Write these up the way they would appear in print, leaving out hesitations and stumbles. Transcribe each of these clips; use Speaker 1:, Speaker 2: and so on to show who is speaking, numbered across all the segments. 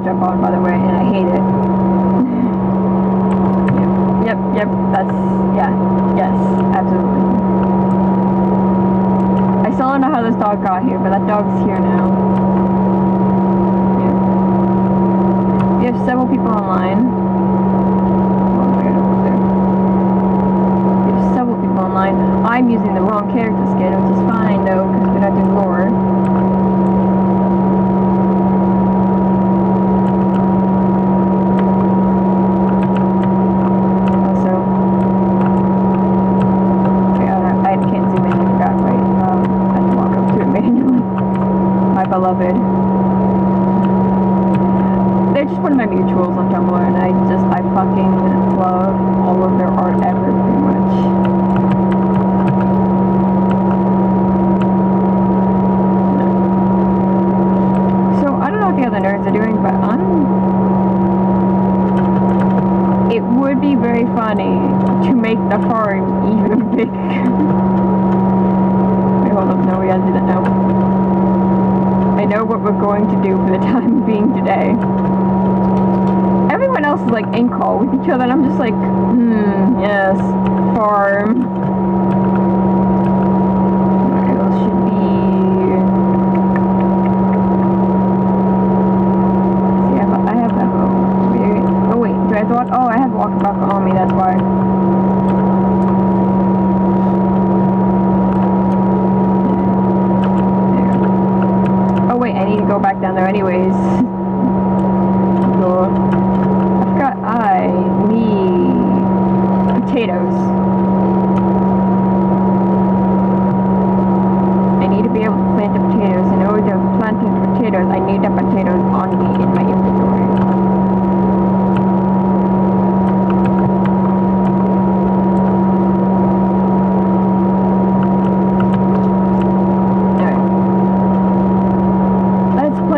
Speaker 1: jump on, by the way, and I hate it. Yep, that's, yeah, yes, absolutely. I still don't know how this dog got here, but that dog's here now. Yeah. We have several people online. Online. I'm using the wrong character skin, which is fine though, because we're not doing lore. Also, okay, I can't zoom in, I forgot, wait, I have to walk up to it manually. My beloved. They're just one of my mutuals on Tumblr, and I fucking love all of their art ever, pretty much. The other nerds are doing, but it would be very funny to make the farm even bigger. Wait, hold up, no, we gotta do that now. I know what we're going to do for the time being today. Everyone else is like in call with each other, and I'm just like, yes, farm. Oh, I have walkabout on me, that's why. There. Oh wait, I need to go back down there anyways. Cool. I forgot I need potatoes. I need to be able to plant the potatoes. In order to plant the potatoes, I need the potatoes on me in my inventory.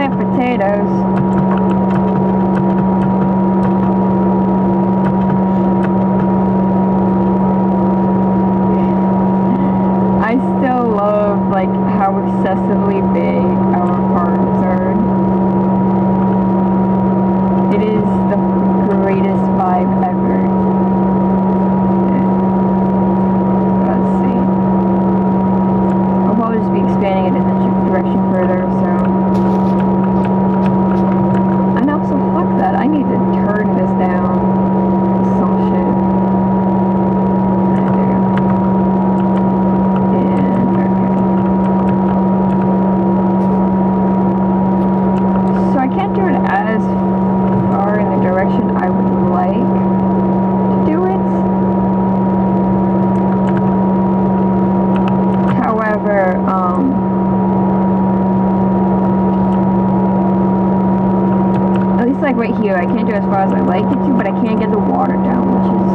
Speaker 1: Potatoes. I still love like how excessively big our farms are. It is the greatest vibe ever. Let's see. I'll probably just be expanding it in the direction further, so. So fuck that, I need to turn this down. Some shit. There we go. And, okay. So I can't do it as far in the direction I would like to do it. However, like right here, I can't do as far as I like it to, but I can't get the water down, which is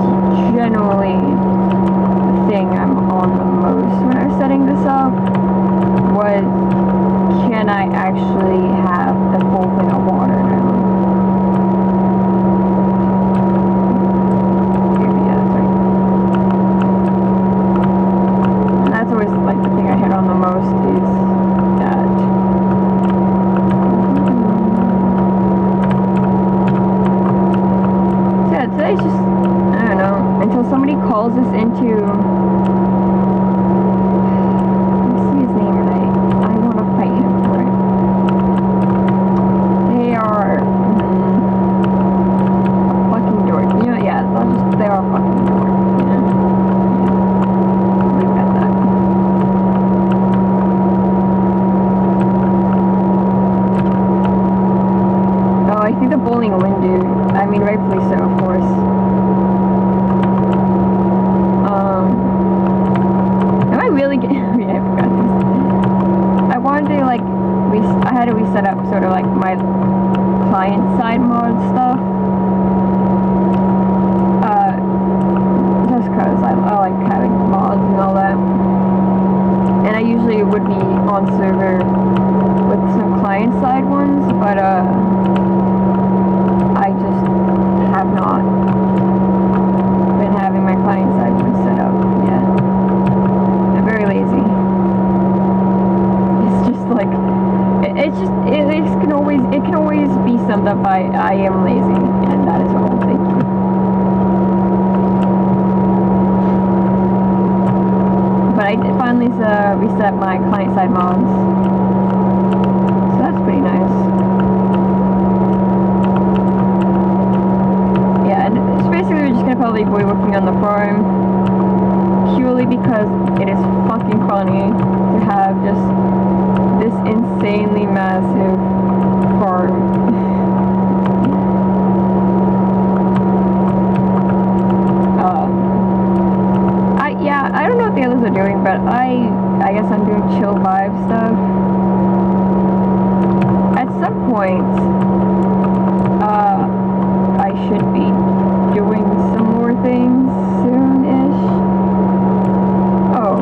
Speaker 1: generally the thing I'm on the most when I was setting this up, was can I actually have the full thing of water down? Yeah, that's right. And that's always like the thing I hit on the most is that. Today's just, I don't know, until somebody calls us into, let me see his name right, I want to fight him for it. They are, a fucking dork, you know, yeah, they are a fucking dork, you know, leave it at that. Oh, I see the bowling wind, dude. I mean, rightfully so, of course. Am I really getting... yeah, I forgot this. I wanted to, like, I had to reset up sort of, like, my client-side mod stuff. Just because I like having mods and all that. And I usually would be on server with some client-side ones, but, I just have not been having my client side one set up yet. I'm very lazy. It's just like, it's it can always be summed up by I am lazy, and that is all. Thank you. But I did finally reset my client-side mods, so that's pretty nice. Yeah, and it's basically we're just gonna probably be working on the farm, purely because it is fucking funny to have just this insanely massive farm. I don't know what the others are doing, but I guess I'm doing chill vibe stuff. At some point, I should be doing some more things soon-ish. Oh,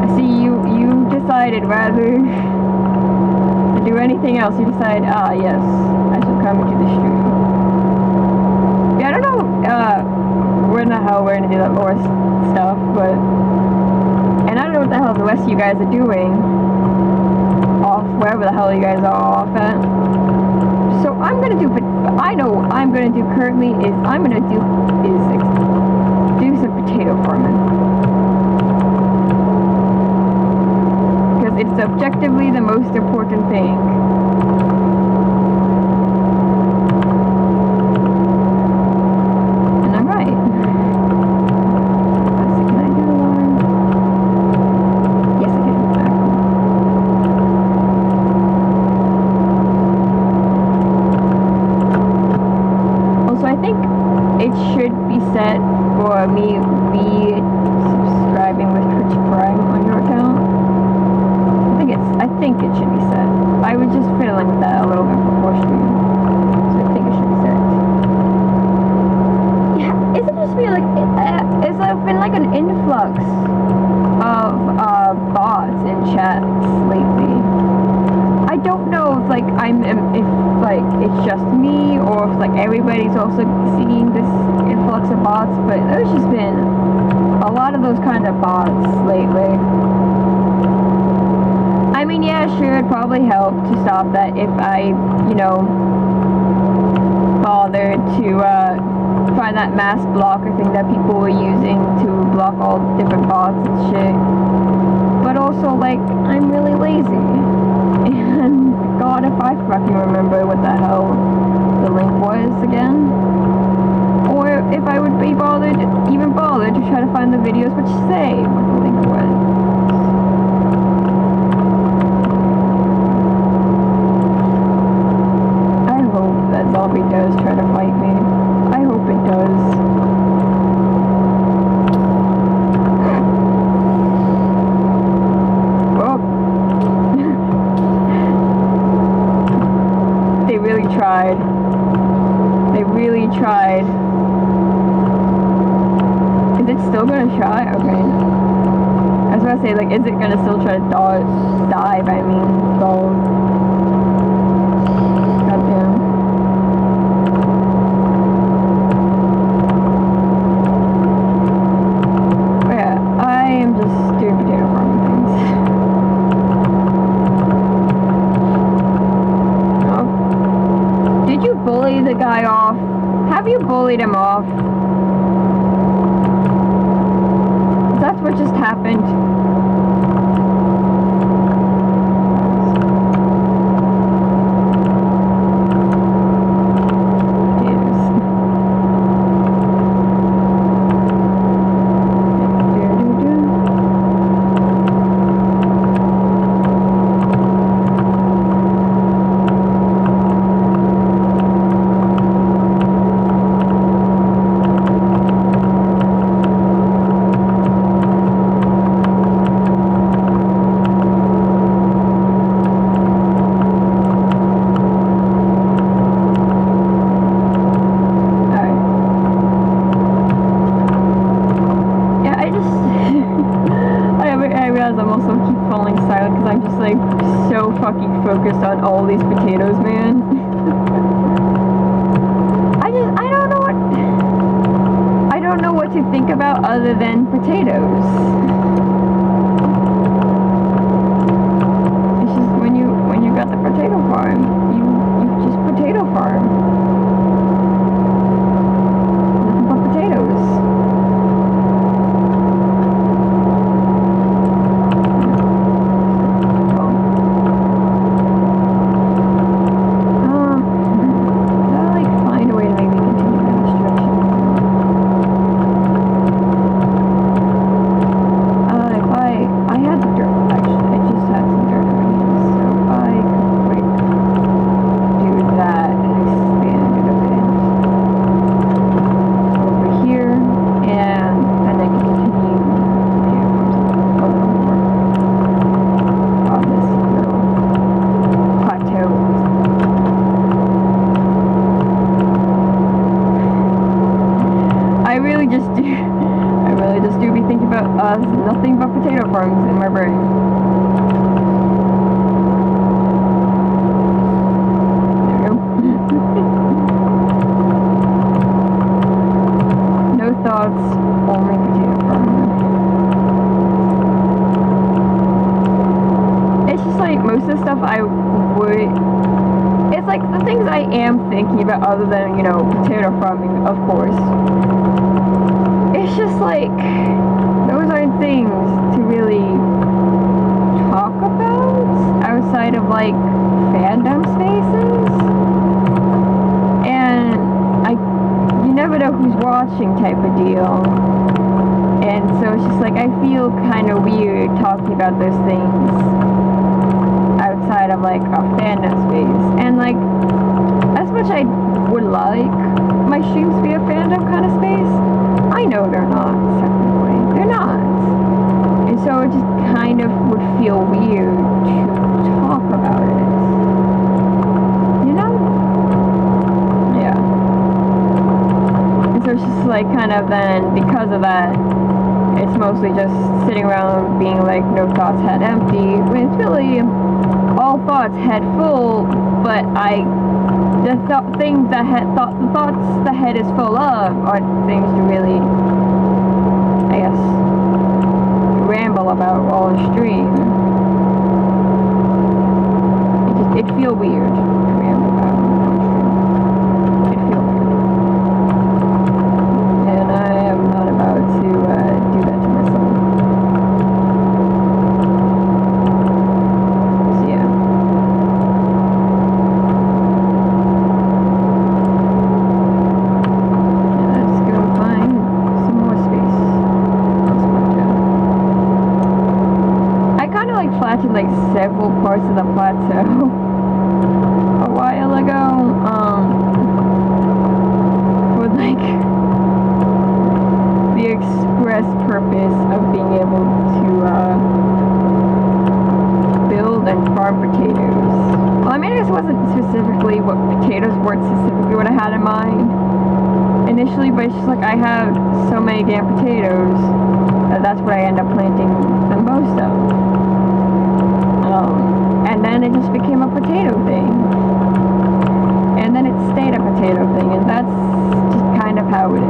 Speaker 1: I see you decided rather than do anything else, you decide, yes, I shall come to the stream. Yeah, I don't know, where the hell we're gonna do that more stuff, but... And I don't know what the hell the rest of you guys are doing off wherever the hell you guys are off at. So I'm gonna do, but I know what I'm gonna do currently is I'm gonna do some potato farming, because it's objectively the most important thing. And I'm right. Can I do the one? Yes, I can. Also, I think it should be set for me re-subscribing with Twitch Prime on your account. I think it should be set. I was just fiddling with that a little bit before stream, so I think it should be set. Yeah, isn't it just me like it's been like an influx of bots in chats lately. I don't know if like if it's just me or if like everybody's also seeing this influx of bots, but there's just been a lot of those kind of bots lately. I mean, yeah, sure, it'd probably help to stop that if I, bothered to find that mass blocker thing that people were using to block all different bots and shit. But also, like, I'm really lazy. And God, if I fucking remember what the hell the link was again. Or if I would be even bothered to try to find the videos which say what the link was. Zombie does try to fight me. I hope it does. Well, they really tried. They really tried. Is it still gonna try? Okay. I was about to say, like, is it gonna still try to dive? I mean, go. Goddamn. Bully the guy off. Have you bullied him off? That's what just happened. just do. I really just do be thinking about nothing but potato farms in my brain. There we go. No thoughts, only potato farming. It's just like most of the stuff I would. It's like the things I am thinking about, other than, you know, potato farming, of course. It's just like, those aren't things to really talk about outside of like fandom spaces. And you never know who's watching type of deal. And so it's just like, I feel kind of weird talking about those things outside of like a fandom space. And like, as much I would like my streams to be a fandom kind of space, I know they're not, technically. They're not. And so it just kind of would feel weird to talk about it. You know? Yeah. And so it's just like kind of then, because of that, it's mostly just sitting around being like, no thoughts, head empty, when it's really all thoughts, head full, but the thoughts the head is full of are things to really, I guess, ramble about while on stream. It'd feel weird to ramble about on stream. It'd feel weird. And I am not about to do that to myself. So yeah. Let's go find some more space. I kind of like flattened like several parts of the plateau a while ago, for like the express purpose of being able to build and farm potatoes. Well, I mean, I guess it wasn't specifically what potatoes weren't specifically what I had in mind initially, but it's just like I have so many damn potatoes that that's what I end up planting the most of. And then it just became a potato thing. And then it stayed a potato thing, and that's just kind of how it is.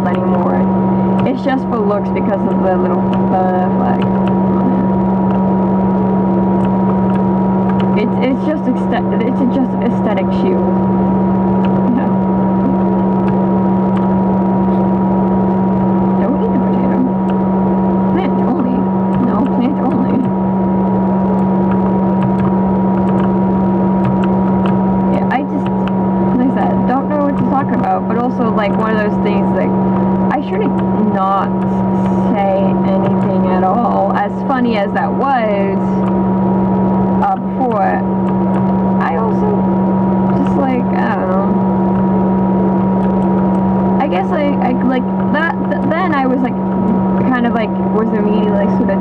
Speaker 1: Anymore. It's just for looks because of the little flag on it. It's just aesthetic shield. Yeah. Don't eat the potato. Plant only. No, plant only. Yeah, I just, like I said, don't know what to talk about, but also like one of those things like, I shouldn't not say anything at all. As funny as that was before, I also just like, I don't know. I guess I like that. Then I was like, kind of like was immediately like sort of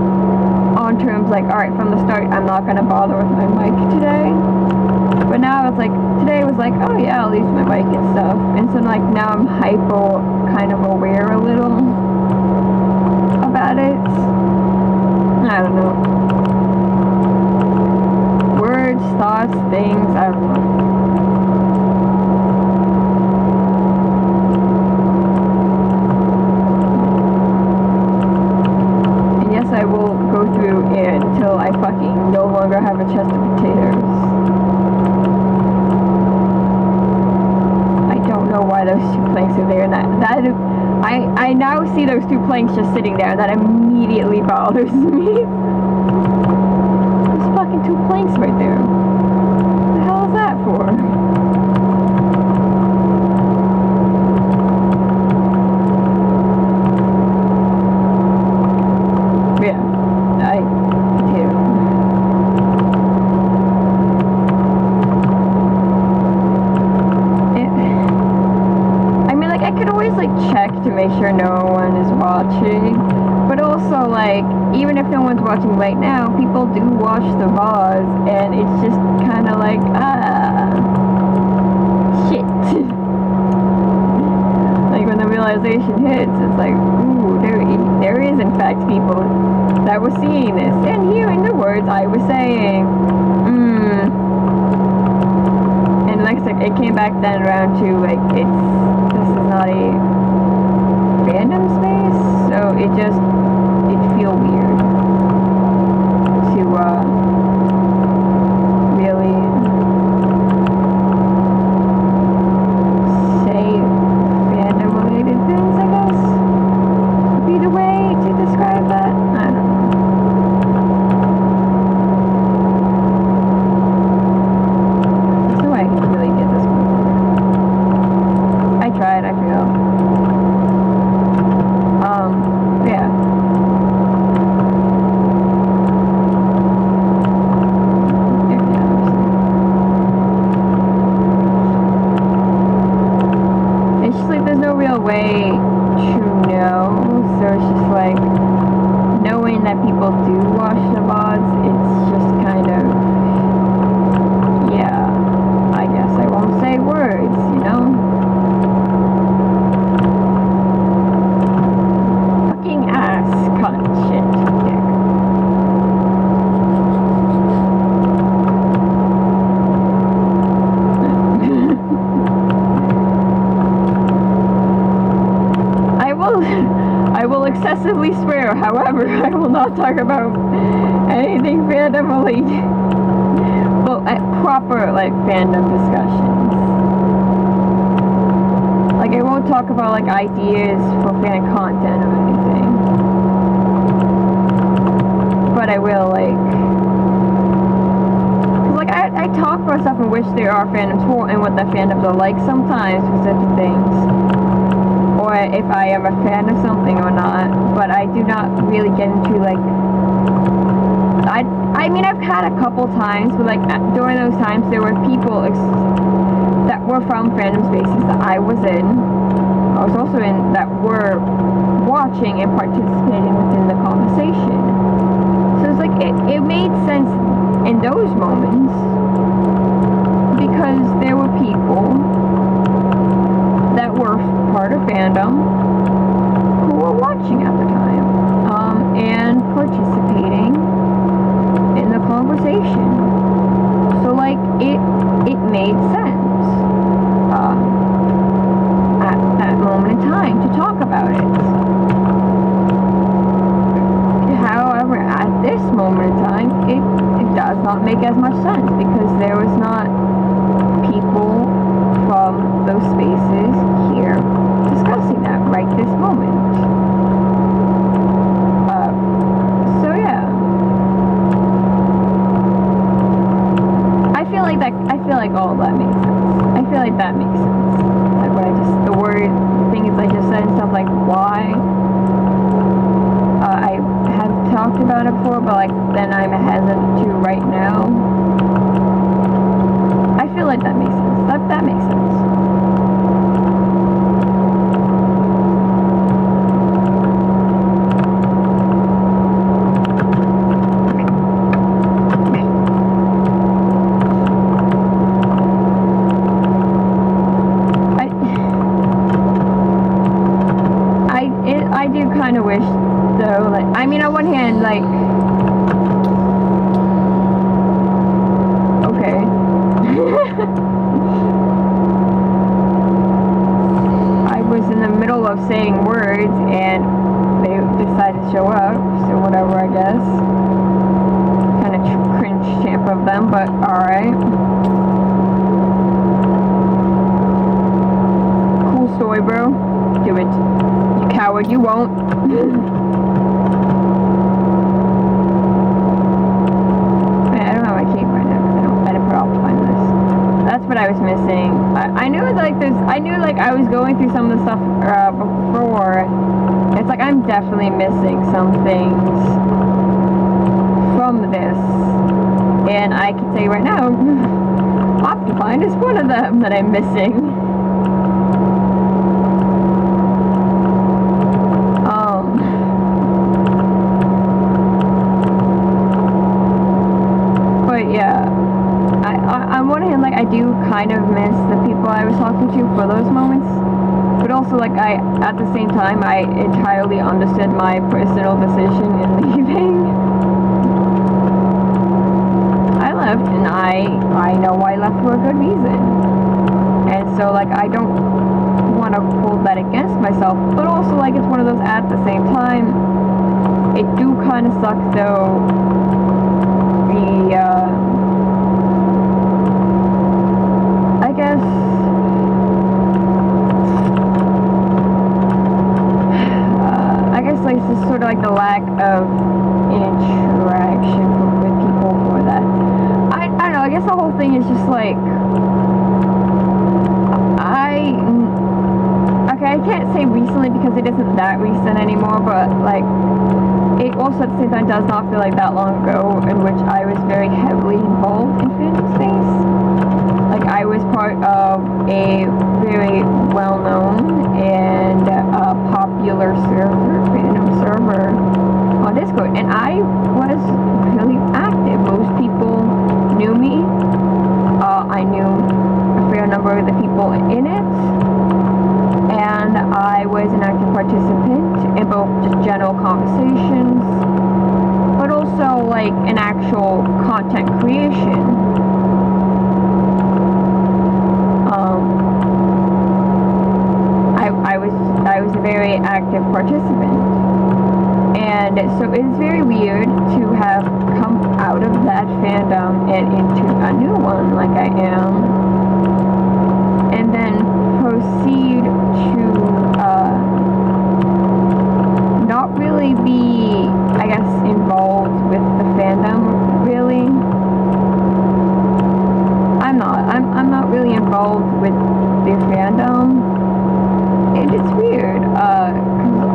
Speaker 1: on terms like, all right, from the start, I'm not gonna bother with my mic today. But now it's like, today was like, oh yeah, I'll use my mic and stuff. And so like now I'm kind of aware a little about it. I don't know. Words, thoughts, things, I don't know. And yes, I will go through it until I fucking no longer have a chest of potatoes. Why those two planks are there, and I now see those two planks just sitting there, and that immediately bothers me. There's fucking two planks right there. What the hell is that for? Yeah, always like check to make sure no one is watching. But also, like, even if no one's watching right now, people do watch the VODs, and it's just kind of like, shit. Like, when the realization hits, it's like, ooh, there is in fact people that were seeing this and hearing the words I was saying. And like I said, it came back then around to, like, this is not a random space, so it feel weird to, really say fandom-related things, I guess, would be the way to describe that. I don't know. There's no way I can really get this one. I tried, I failed. Yeah. It's just like there's no real way to know, so it's just like knowing that people do watch the VODs, it's just kind of, yeah, I guess I won't say words, you know? Fucking ass, cunt, shit, dick. I will excessively swear, however, I will not talk about anything fandom related. Well, proper, like, fandom discussions. Like, I won't talk about, like, ideas for fan content or anything. But I will, like... Cause, like, I talk about stuff in which there are fandoms for and what the fandoms are like sometimes for certain things. Or if I am a fan of something or not, but I do not really get into, like, I mean, I've had a couple times, but, like, during those times, there were people that were from fandom spaces that I was in, I was also in, that were watching and participating within the conversation. So it's like, it made sense in those moments, because there were people that were part of fandom who were watching at the time, and participating in the conversation. So, like, it made sense at that moment in time to talk about it. However, at this moment in time, it does not make as much sense, because there was not people from those spaces here discussing that right this moment. So yeah, I feel like all of that makes sense. I feel like that makes sense. Like what things I just said and stuff, like why I have talked about it before, but like then I'm hesitant to right now. I feel like that makes sense. That makes sense. I do kind of wish, though, like, I mean, on one hand, like, okay. I was in the middle of saying words, and they decided to show up, so whatever, I guess. Kind of cringe champ of them, but alright. Cool story, bro. Do it. You coward, you won't. I don't have my cape right now because I didn't put Optifine in this. That's what I was missing. I knew like I was going through some of the stuff before. It's like I'm definitely missing some things from this, and I can say right now, Optifine is one of them that I'm missing. like at the same time, I entirely understood my personal decision in leaving. I left, and I know I left for a good reason. And so, like, I don't want to hold that against myself, but also, like, it's one of those at the same time, it do kind of suck, though, I guess, like, it's just sort of like the lack of interaction with people for that. I don't know, I guess the whole thing is just like, okay, I can't say recently because it isn't that recent anymore, but like, it also at the same time does not feel like that long ago in which I was very heavily involved in fandom space. Like, I was part of a very well-known and popular fandom server on Discord, and I was really active. Most people knew me. I knew a fair number of the people in it, and I was an active participant in both just general conversations, but also like an actual content creation. I was a very active participant, and so it's very weird to have come out of that fandom and into a new one like I am, and then proceed to not really be, I guess, involved with the fandom, really. I'm not really involved with the fandom, and it's weird, cause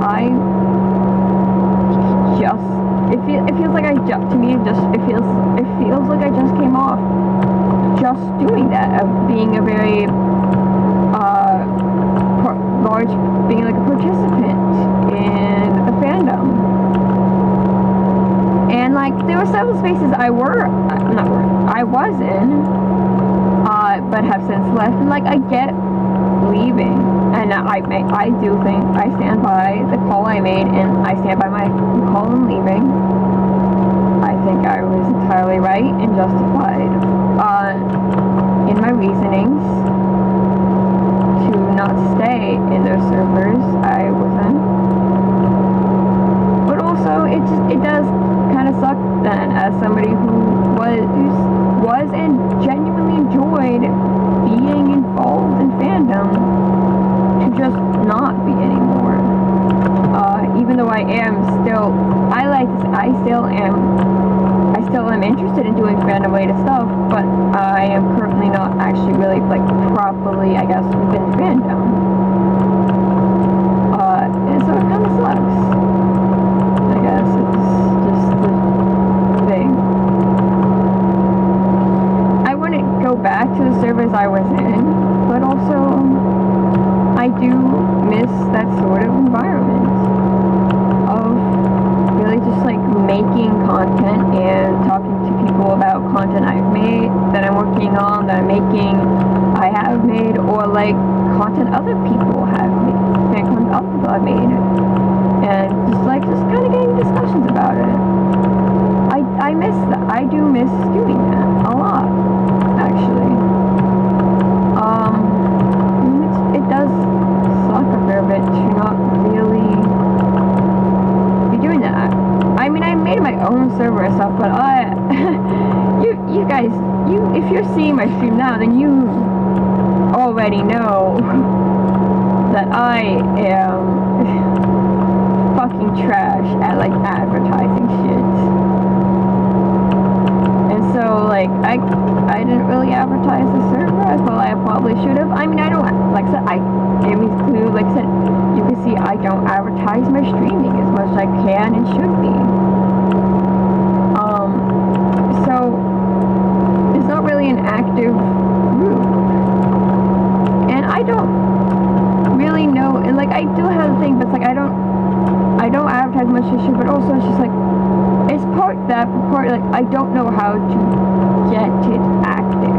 Speaker 1: I just, it feels like to me, it feels like I just came off just doing that, of being a very, being like a participant in the fandom. And like, there were several spaces I was in, but have since left, and like, I get leaving, and I do think I stand by the call I made, and I stand by my call in leaving. I think I was entirely right and justified in my reasonings to not stay in those servers I was in. But also, it does kind of suck then, as somebody who was and genuinely enjoyed being involved in fandom, to just not be anymore. Even though I still am interested in doing fandom related stuff, but I am currently not actually really, like, properly, I guess, within fandom. And so it kind of sucks. I guess it's just the thing. I wouldn't go back to the servers I was in, but also I do miss that sort of environment of really just like making content and talking to people about content I've made, that I'm working on, that I have made, or like content other people have made, content other people have made, and just kind of getting discussions about it. I miss that. I do miss doing that a lot, actually. It does suck a fair bit to not really be doing that. I mean, I made my own server and stuff, but you guys, if you're seeing my stream now, then you already know that I am fucking trash at like advertising shit. And so, like, I didn't really advertise the server as well I probably should have. I mean, I don't, like I said, I gave me clue, like I said, you can see I don't advertise my streaming as much as I can and should be. So, it's not really an active group. And I don't really know, and like, I do have a thing, but it's like, I don't advertise much as I should, but also it's just like, it's part that, but part like, I don't know how to get it active.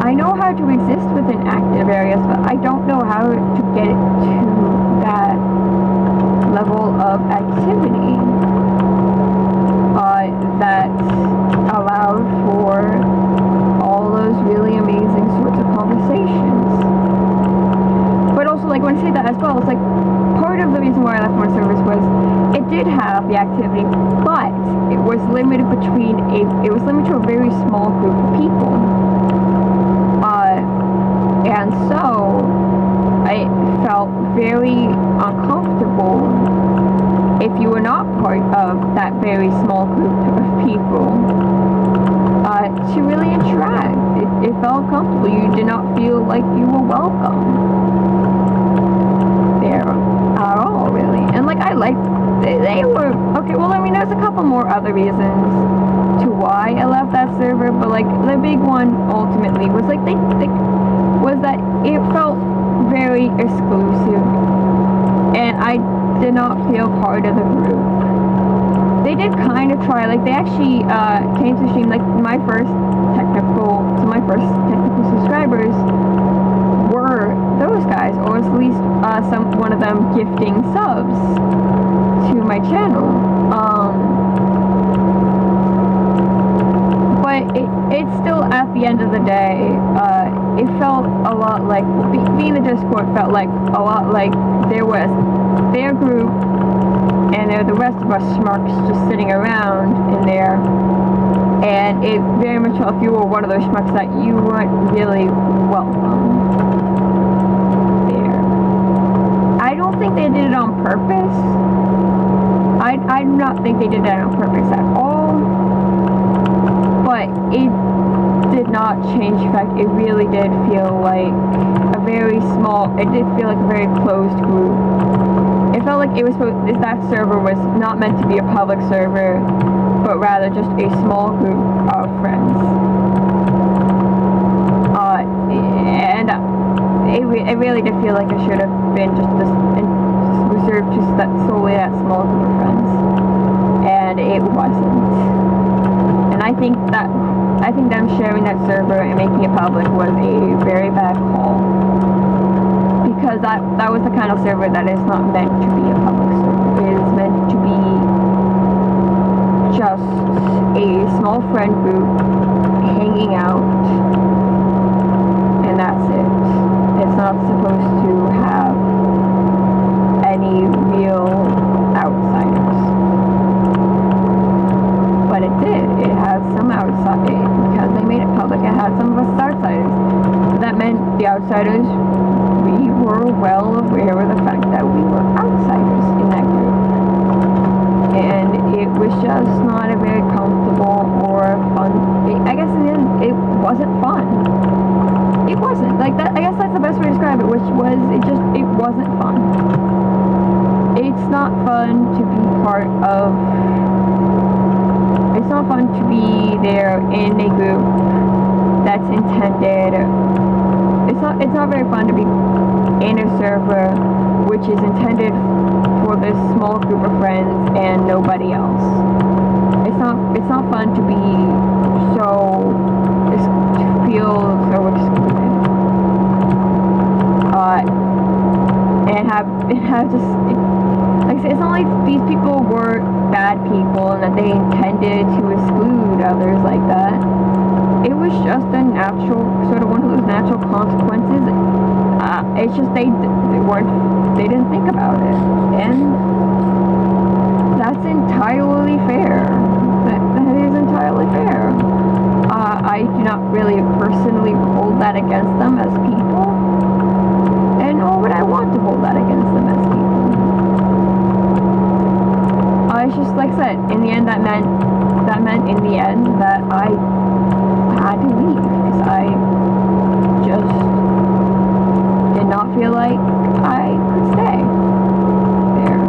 Speaker 1: I know how to exist with within active areas, but I don't know how to get it to that level of activity that allowed for all those really amazing sorts of conversations. But also, like, when I say that as well, it's like part of the reason why I left more servers was it did have the activity, but it was limited to a very small group of people. And so I felt very uncomfortable if you were not part of that very small group of people to really interact. It felt comfortable. You did not feel like you were welcome there at all, really. And like, I liked, they were, okay, well, I mean, there's a couple more other reasons to why I left that server, but like, the big one ultimately was like, was that it felt very exclusive, and I did not feel part of the group. They did kind of try, like, they actually came to stream, like, my first technical subscribers were those guys, or at least one of them gifting subs to my channel. But it still, at the end of the day, it felt a lot like, being in the Discord felt like a lot like there was their group and there were the rest of us schmucks just sitting around in there, and it very much felt, if you were one of those schmucks, that you weren't really welcome there. I don't think they did it on purpose. I do not think they did that on purpose at all, but it did not change the fact it really did feel like a very closed group. It felt like that server was not meant to be a public server, but rather just a small group of friends. And it really did feel like it should have been just reserved to solely that small group of friends, and it wasn't. And I think them sharing that server and making it public was a very bad call, because that was the kind of server that is not meant to be a public server. It is meant to be just a small friend group hanging out, and that's it. It's not supposed to have any real outsiders. But it did. It had some outsiders. Because they made it public, it had some of us outsiders. That meant the outsiders, we were well aware of the fact that we were outsiders in that group. And it was just not a very comfortable or fun, I guess it wasn't fun. It wasn't. Like, that, I guess that's the best way to describe it, which was, it wasn't fun. It's not fun to be part of, it's not fun to be there in a group that's intended, it's not very fun to be in a server which is intended for this small group of friends and nobody else. It's not fun to be to feel so excluded. And have just, like I said, it's not like these people were bad people and that they intended to exclude others like that. It was just a natural, sort of one of those natural consequences. It's just they didn't think about it, and that's entirely fair. That is entirely fair. I do not really personally hold that against them as people, and nor would I want to hold that against them as people. It's just, like I said, in the end, that meant in the end that I had to leave, because I just did not feel like I could stay there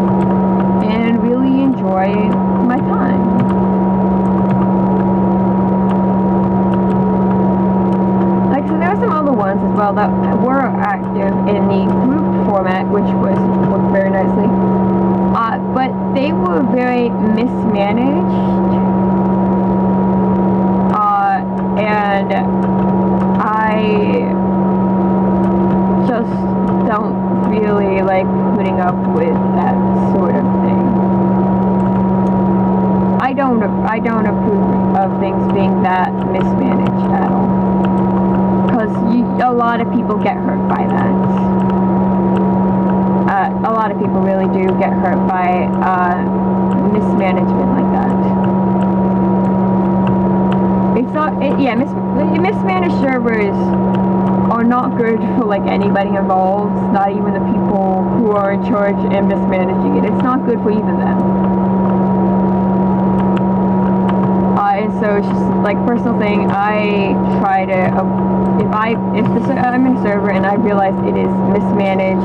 Speaker 1: and really enjoy my time. Like I said, there were some other ones as well that were active in the group format, which worked very nicely. But they were very mismanaged, and like putting up with that sort of thing. I don't approve of things being that mismanaged at all, because a lot of people get hurt by that. A lot of people really do get hurt by mismanagement like that. It's not, mismanaged servers are not good for like anybody involved, not even the people who are in charge and mismanaging it. It's not good for either of them. And so it's just like personal thing. I try to, if I'm in a server and I realize it is mismanaged,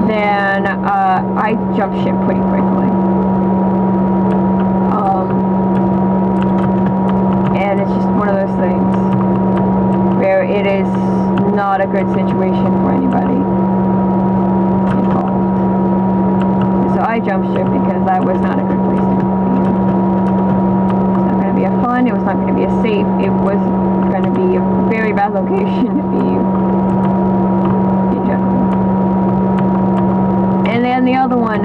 Speaker 1: then I jump ship pretty quickly. And it's just one of those things where it is not a good situation for anybody involved. So I jump ship because that was not a good place to be. It's not going to be a fun, it was not going to be a safe, it was going to be a very bad location to be in general. And then the other one,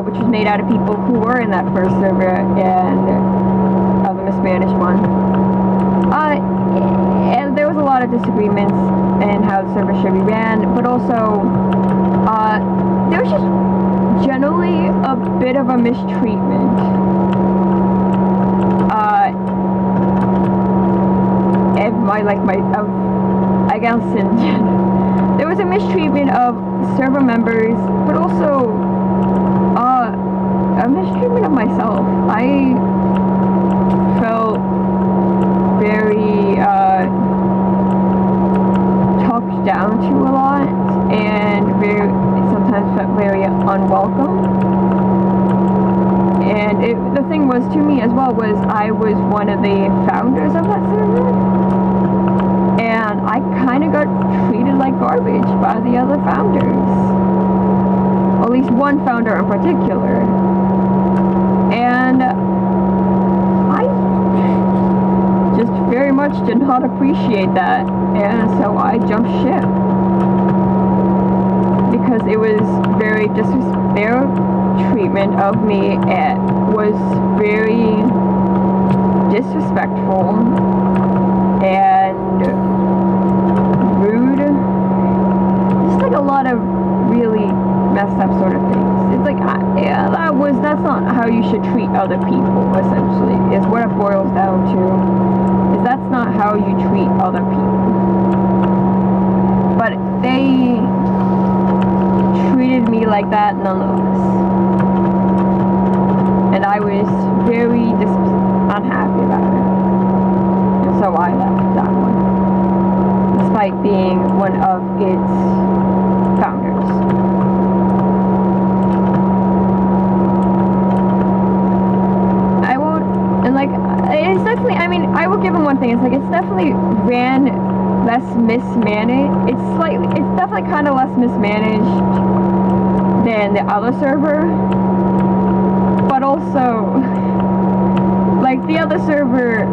Speaker 1: which was made out of people who were in that first server and the mismanaged one. And there was a lot of disagreements in how the server should be ran, but also there was just generally a bit of a mistreatment. There was a mistreatment of server members, but also a mistreatment of myself. I felt very talked down to a lot, and sometimes felt very unwelcome. And the thing was, to me as well, was I was one of the founders of that server, and I kind of got treated like garbage by the other founders. At least one founder in particular. And I just very much did not appreciate that, and so I jumped ship. Because it was very their treatment of me, it was very disrespectful and rude. Just like a lot of really messed up sort of things. It's like, yeah, that's not how you should treat other people, essentially, is what it boils down to. Is that's not how you treat other people. But they treated me like that nonetheless. And I was very unhappy about it. And so I left that one, despite being one of its founders. It's definitely, I mean, I will give him one thing, it's like, it's definitely ran less mismanaged. It's definitely kind of less mismanaged than the other server. But also, like, the other server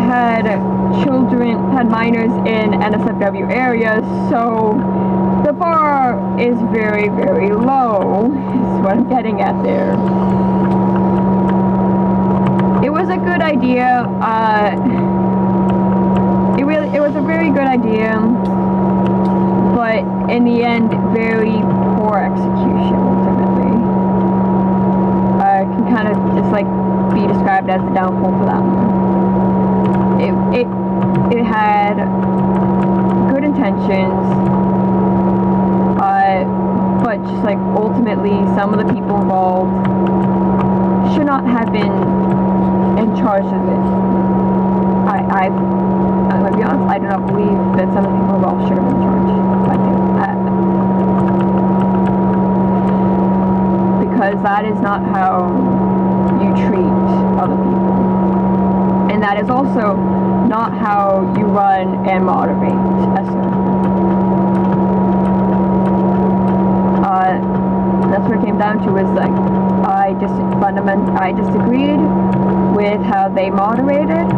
Speaker 1: had minors in NSFW areas, so the bar is very, very low, is what I'm getting at there. It was a good idea. It was a very good idea, but in the end, very poor execution ultimately. Can kind of just like be described as the downfall for that one. It had good intentions, but just like ultimately, some of the people involved should not have been in charge of it. I'm gonna be honest, I do not believe that some of the people involved should have been in charge. Because that is not how you treat other people. And that is also not how you run and moderate a server. That's what it came down to, is like, I disagreed with how they moderated.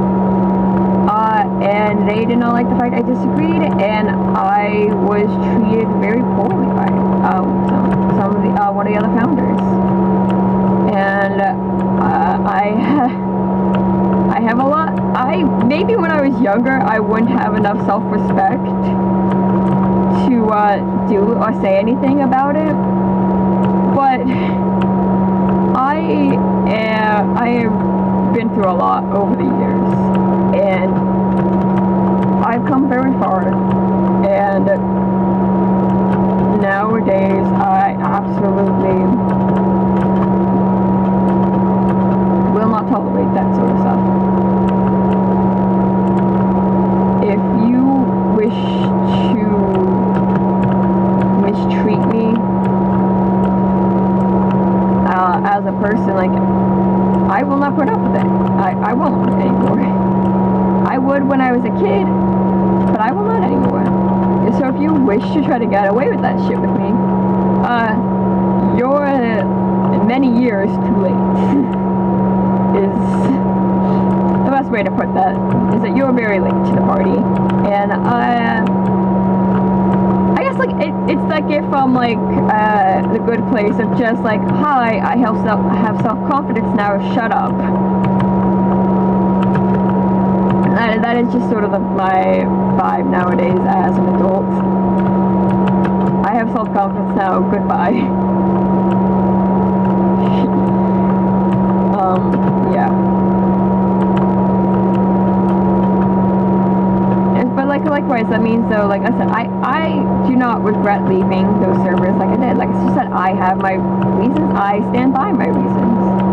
Speaker 1: I and they did not like the fact I disagreed, and I was treated very poorly by some of the one of the other founders. And I have a lot. Maybe when I was younger, I wouldn't have enough self-respect to do or say anything about it, but I have been through a lot over the years, and I've come very far, and nowadays I absolutely will not tolerate that sort of stuff. If you wish to mistreat me as a person, like, I will not put up with it. I won't anymore. I would when I was a kid, but I will not anymore. So if you wish to try to get away with that shit with me, you're many years too late. Is the best way to put that. Is that you're very late to the party, and I guess like it's like if I'm like the good place of just like, hi, I have self-confidence now, shut up. That is just sort of my vibe nowadays as an adult. I have self-confidence now, goodbye. Yeah. But likewise, that means though, like I said, I do not regret leaving those servers like I did. Like I just said, I have my reasons, I stand by my reasons.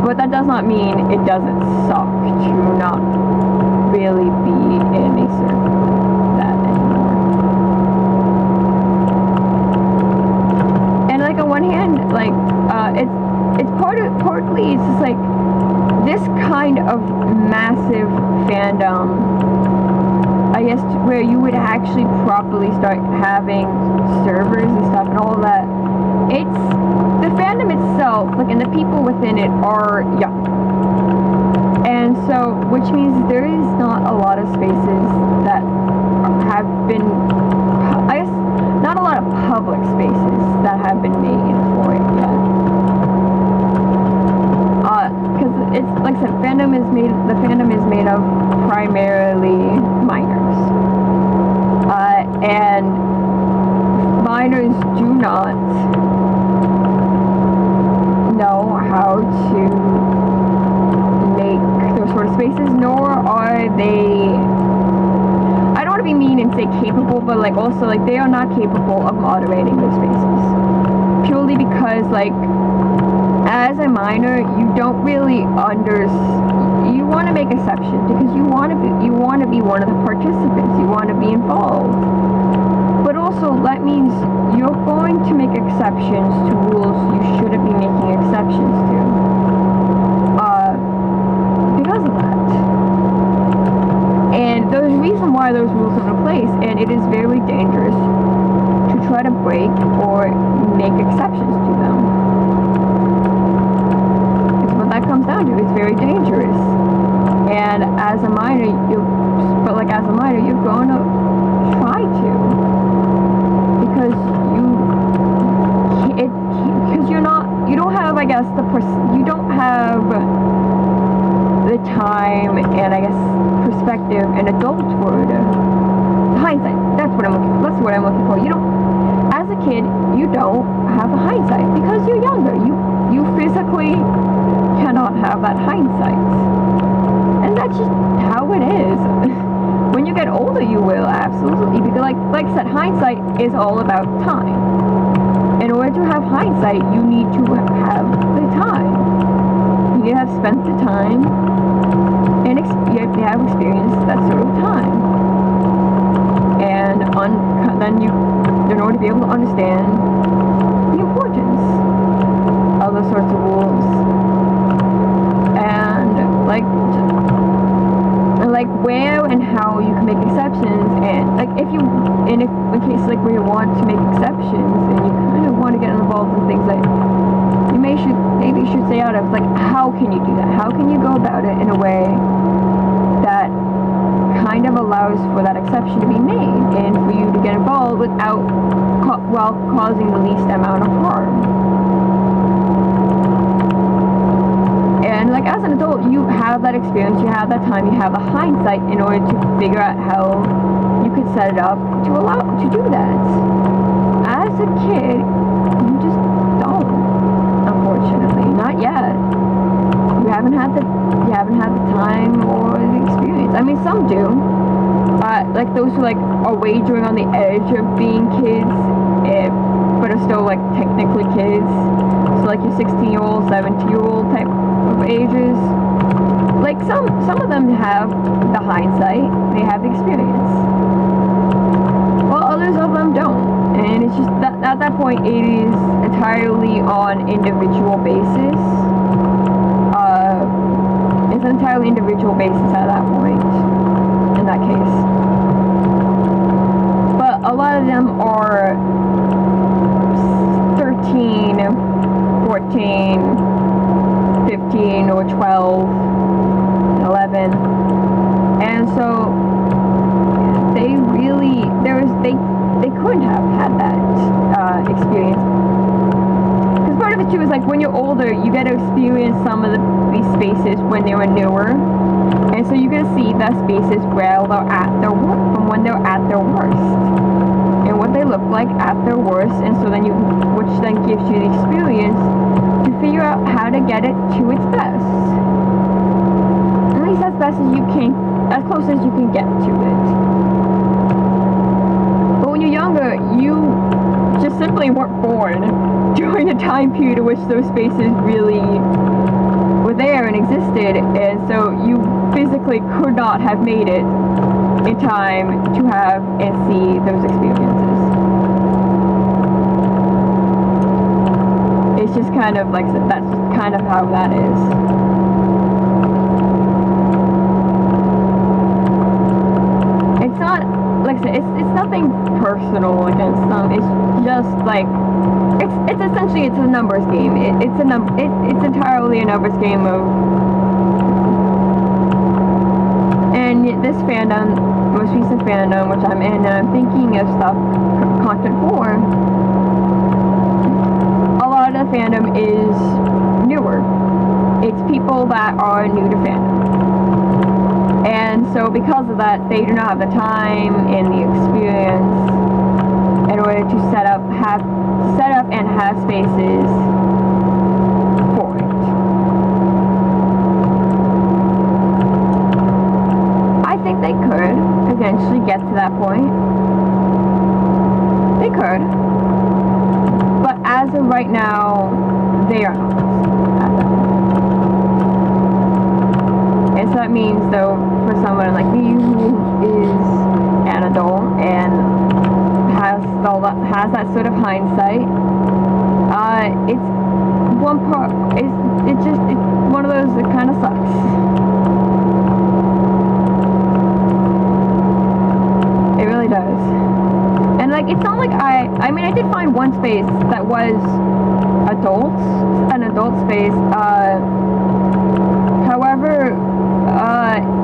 Speaker 1: But that does not mean it doesn't suck to not really be in a server like that anymore. And like on one hand, like it's partly it's just like this kind of massive fandom, I guess, where you would actually properly start having servers and stuff and all that. It's the fandom itself, like, and the people within it are young, and so which means there is not a lot of spaces that have been, I guess, not a lot of public spaces that have been made for it yet. Because it's like I said, the fandom is made of primarily minors, and minors do not know how to make those sort of spaces, nor are they, I don't want to be mean and say capable, but like also like they are not capable of moderating those spaces, purely because like as a minor you don't really you want to make exceptions because you want to be one of the participants, you want to be involved. But also, that means you're going to make exceptions to rules you shouldn't be making exceptions to. Because of that. And there's a reason why those rules are in place, and it is very dangerous to try to break or make exceptions to them. It's what that comes down to. It's very dangerous. And as a minor, you're going to try to. Because you don't have, I guess, you don't have the time and, I guess, perspective and adulthood. Hindsight, that's what I'm looking for. You don't, as a kid, you don't have the hindsight because you're younger. You physically cannot have that hindsight. And that's just how it is. When you get older, you will, absolutely. Because like I said, hindsight is all about time. In order to have hindsight, you need to have the time. You have spent the time, and you have experienced that sort of time. And then in order to be able to understand the importance of those sorts of rules. And like where and how you can make exceptions, and like in case like where you want to make exceptions and you kind of want to get involved in things that you maybe should stay out of, like how can you do that? How can you go about it in a way that allows for that exception to be made and for you to get involved without while causing the least amount of harm. And like as an adult, you have that experience, you have that time, you have the hindsight in order to figure out how you could set it up to allow to do that. As a kid, you just don't, unfortunately, not yet. You haven't had the time or the experience. I mean, some do. Like those who like are wagering on the edge of being kids, but are still like technically kids. So like your 16-year-old, 17-year-old type of ages. Like some of them have the hindsight, they have the experience, while others of them don't. And it's just that at that point it is entirely on individual basis. It's an entirely individual basis at that point, in that case. But a lot of them are 13, 14, 15, or 12, 11. And so they really, they couldn't have had that experience. Because part of it too is like when you're older, you get to experience some of these spaces when they were newer. And so you get to see the spaces where they're at their worst, from when they're at their worst. And what they look like at their worst. And so then which then gives you the experience to figure out how to get it to its best. At least as best as you can, as close as you can get to it. But when you're younger, you just simply weren't born during the time period in which those spaces really were there and existed, and so you physically could not have made it in time to have and see those experiences. It's just kind of like, that's just kind of how that is. It's not, like I said, it's nothing personal against them. It's just like, it's essentially, it's a numbers game. It's entirely a numbers game of, and this fandom, most recent fandom, which I'm in, and I'm thinking of stuff, content for, a lot of the fandom is newer. It's people that are new to fandom. And so because of that, they do not have the time and the experience in order to set up and have spaces for it. I think they could eventually get to that point. They could. But as of right now, they are not at that point. And so that means, though, for someone like me who is an adult and has that sort of hindsight, it's one part, it's one of those that kind of sucks. It really does. And like, it's not like I mean, I did find one space that was an adult space, however,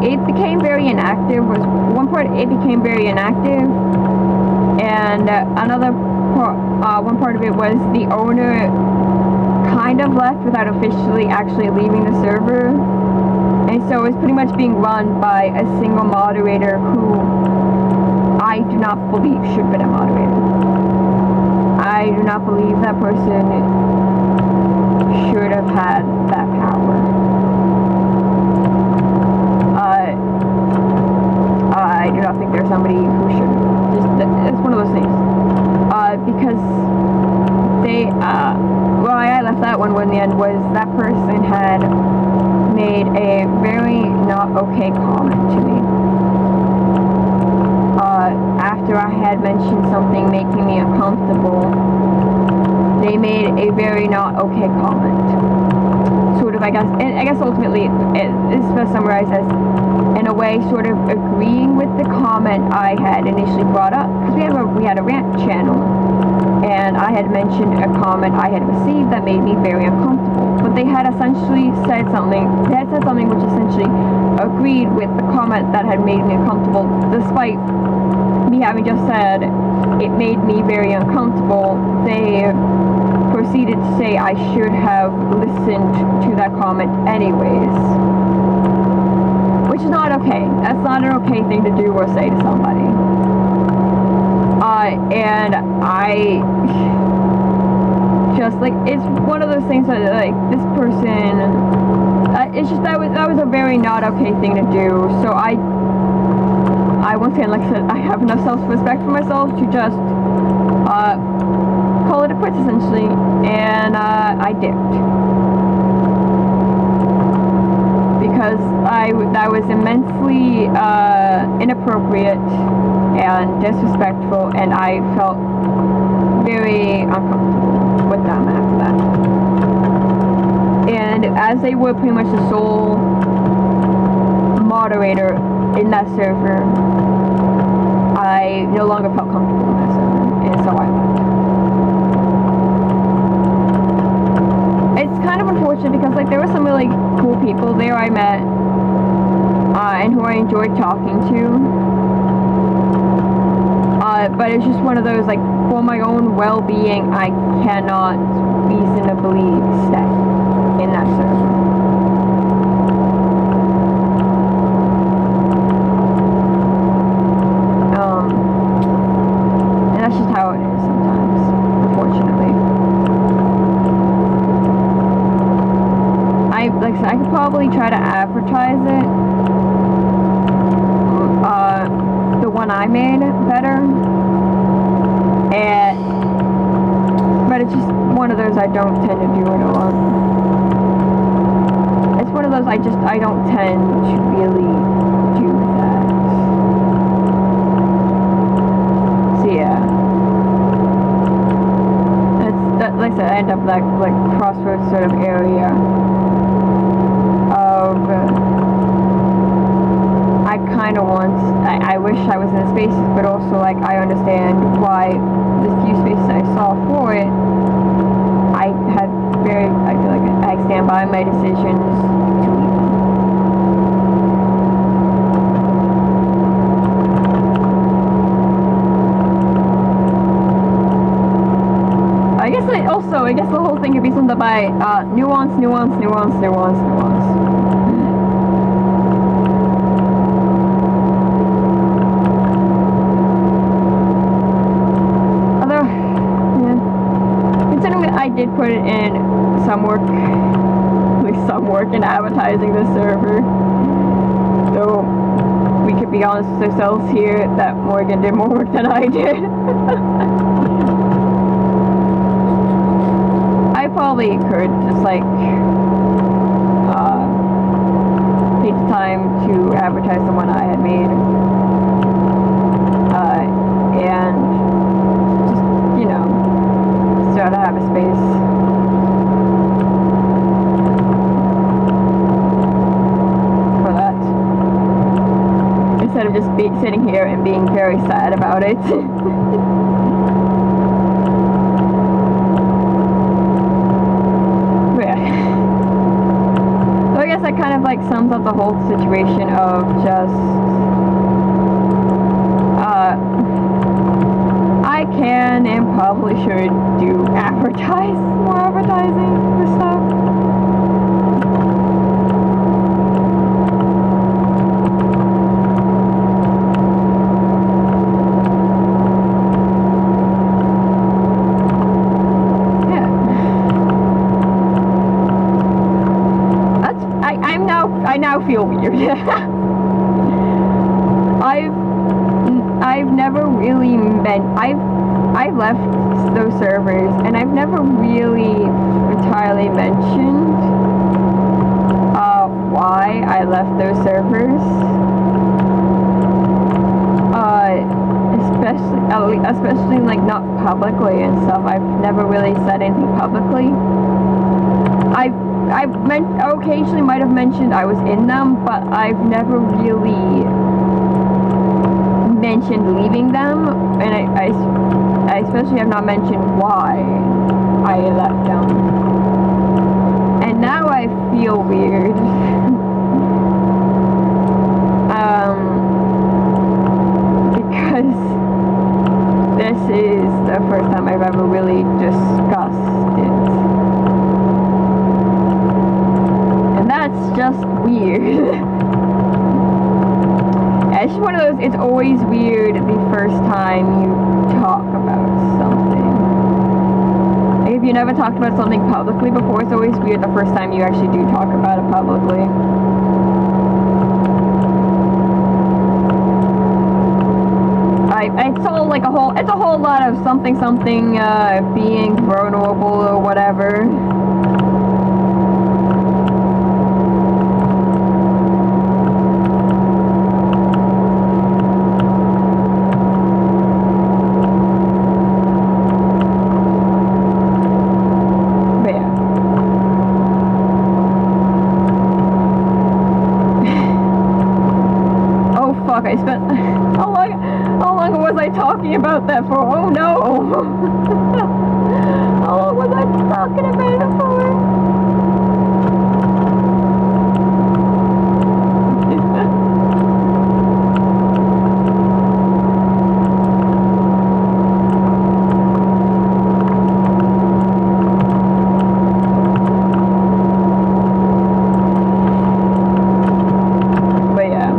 Speaker 1: it became very inactive. One part it became very inactive, and another part, one part of it was the owner kind of left without officially actually leaving the server, and so it's pretty much being run by a single moderator who I do not believe should have been a moderator. I do not believe that person should have had that power. I do not think there's somebody who should. It's one of those things. Because they, why I left that one in the end was that person had made a very not okay comment to me. After I had mentioned something making me uncomfortable, they made a very not okay comment. Sort of, I guess ultimately, it's best summarized as, in a way, sort of agreeing with the comment I had initially brought up. Because we had a rant channel, and I had mentioned a comment I had received that made me very uncomfortable. But they had essentially said something, which essentially agreed with the comment that had made me uncomfortable, despite me having just said it made me very uncomfortable. They proceeded to say I should have listened to that comment anyways. Which is not okay. That's not an okay thing to do or say to somebody. And I just, like, it's one of those things that, like, this person, it's just, that was a very not okay thing to do. So I once again, like I said, I have enough self-respect for myself to just, call it a quits, essentially, and, I dipped. Because that was immensely, inappropriate and disrespectful, and I felt very uncomfortable with them after that. And as they were pretty much the sole moderator in that server, I no longer felt comfortable in that server, and so I left. It's kind of unfortunate because, like, there were some really cool people there I met, and who I enjoyed talking to. But it's just one of those, like, for my own well-being, I cannot reasonably stay in that server. And that's just how it is sometimes, unfortunately. Like I said, I could probably try to advertise it, the one I made, better. But it's just one of those I don't tend to do it a lot. It's one of those I don't tend to really do that. So yeah. Like I said, I end up like crossroads sort of area of, I kind of want, I wish I was in the spaces, but also, like, I understand why the few spaces I saw for it, I feel like I stand by my decisions to leave them. I guess the whole thing could be summed up by, nuance. I did put it in some work in advertising this server. So we could be honest with ourselves here that Morgan did more work than I did. I probably could just, like, take the time to advertise the one I had made. And just, you know, sort of have a space. For that. Instead of just sitting here and being very sad about it. But yeah. So I guess that kind of, like, sums up the whole situation of just, I can and probably should do more advertising for stuff. Yeah. I now feel weird. I've never really I've left those servers, and I've never really entirely mentioned why I left those servers. Especially like not publicly and stuff. I've never really said anything publicly. I occasionally might have mentioned I was in them, but I've never really mentioned leaving them, and I especially have not mentioned why I left them. And now I feel weird. Because this is the first time I've ever really discussed it. And that's just weird. It's just one of those, it's always weird the first time you talk about something. Like if you never talked about something publicly before, it's always weird the first time you actually do talk about it publicly. It's all like it's a whole lot of something, being vulnerable or whatever. But yeah. Oh fuck, I spent... How long was I talking about that for? Oh no! How long was I talking about it for? But yeah.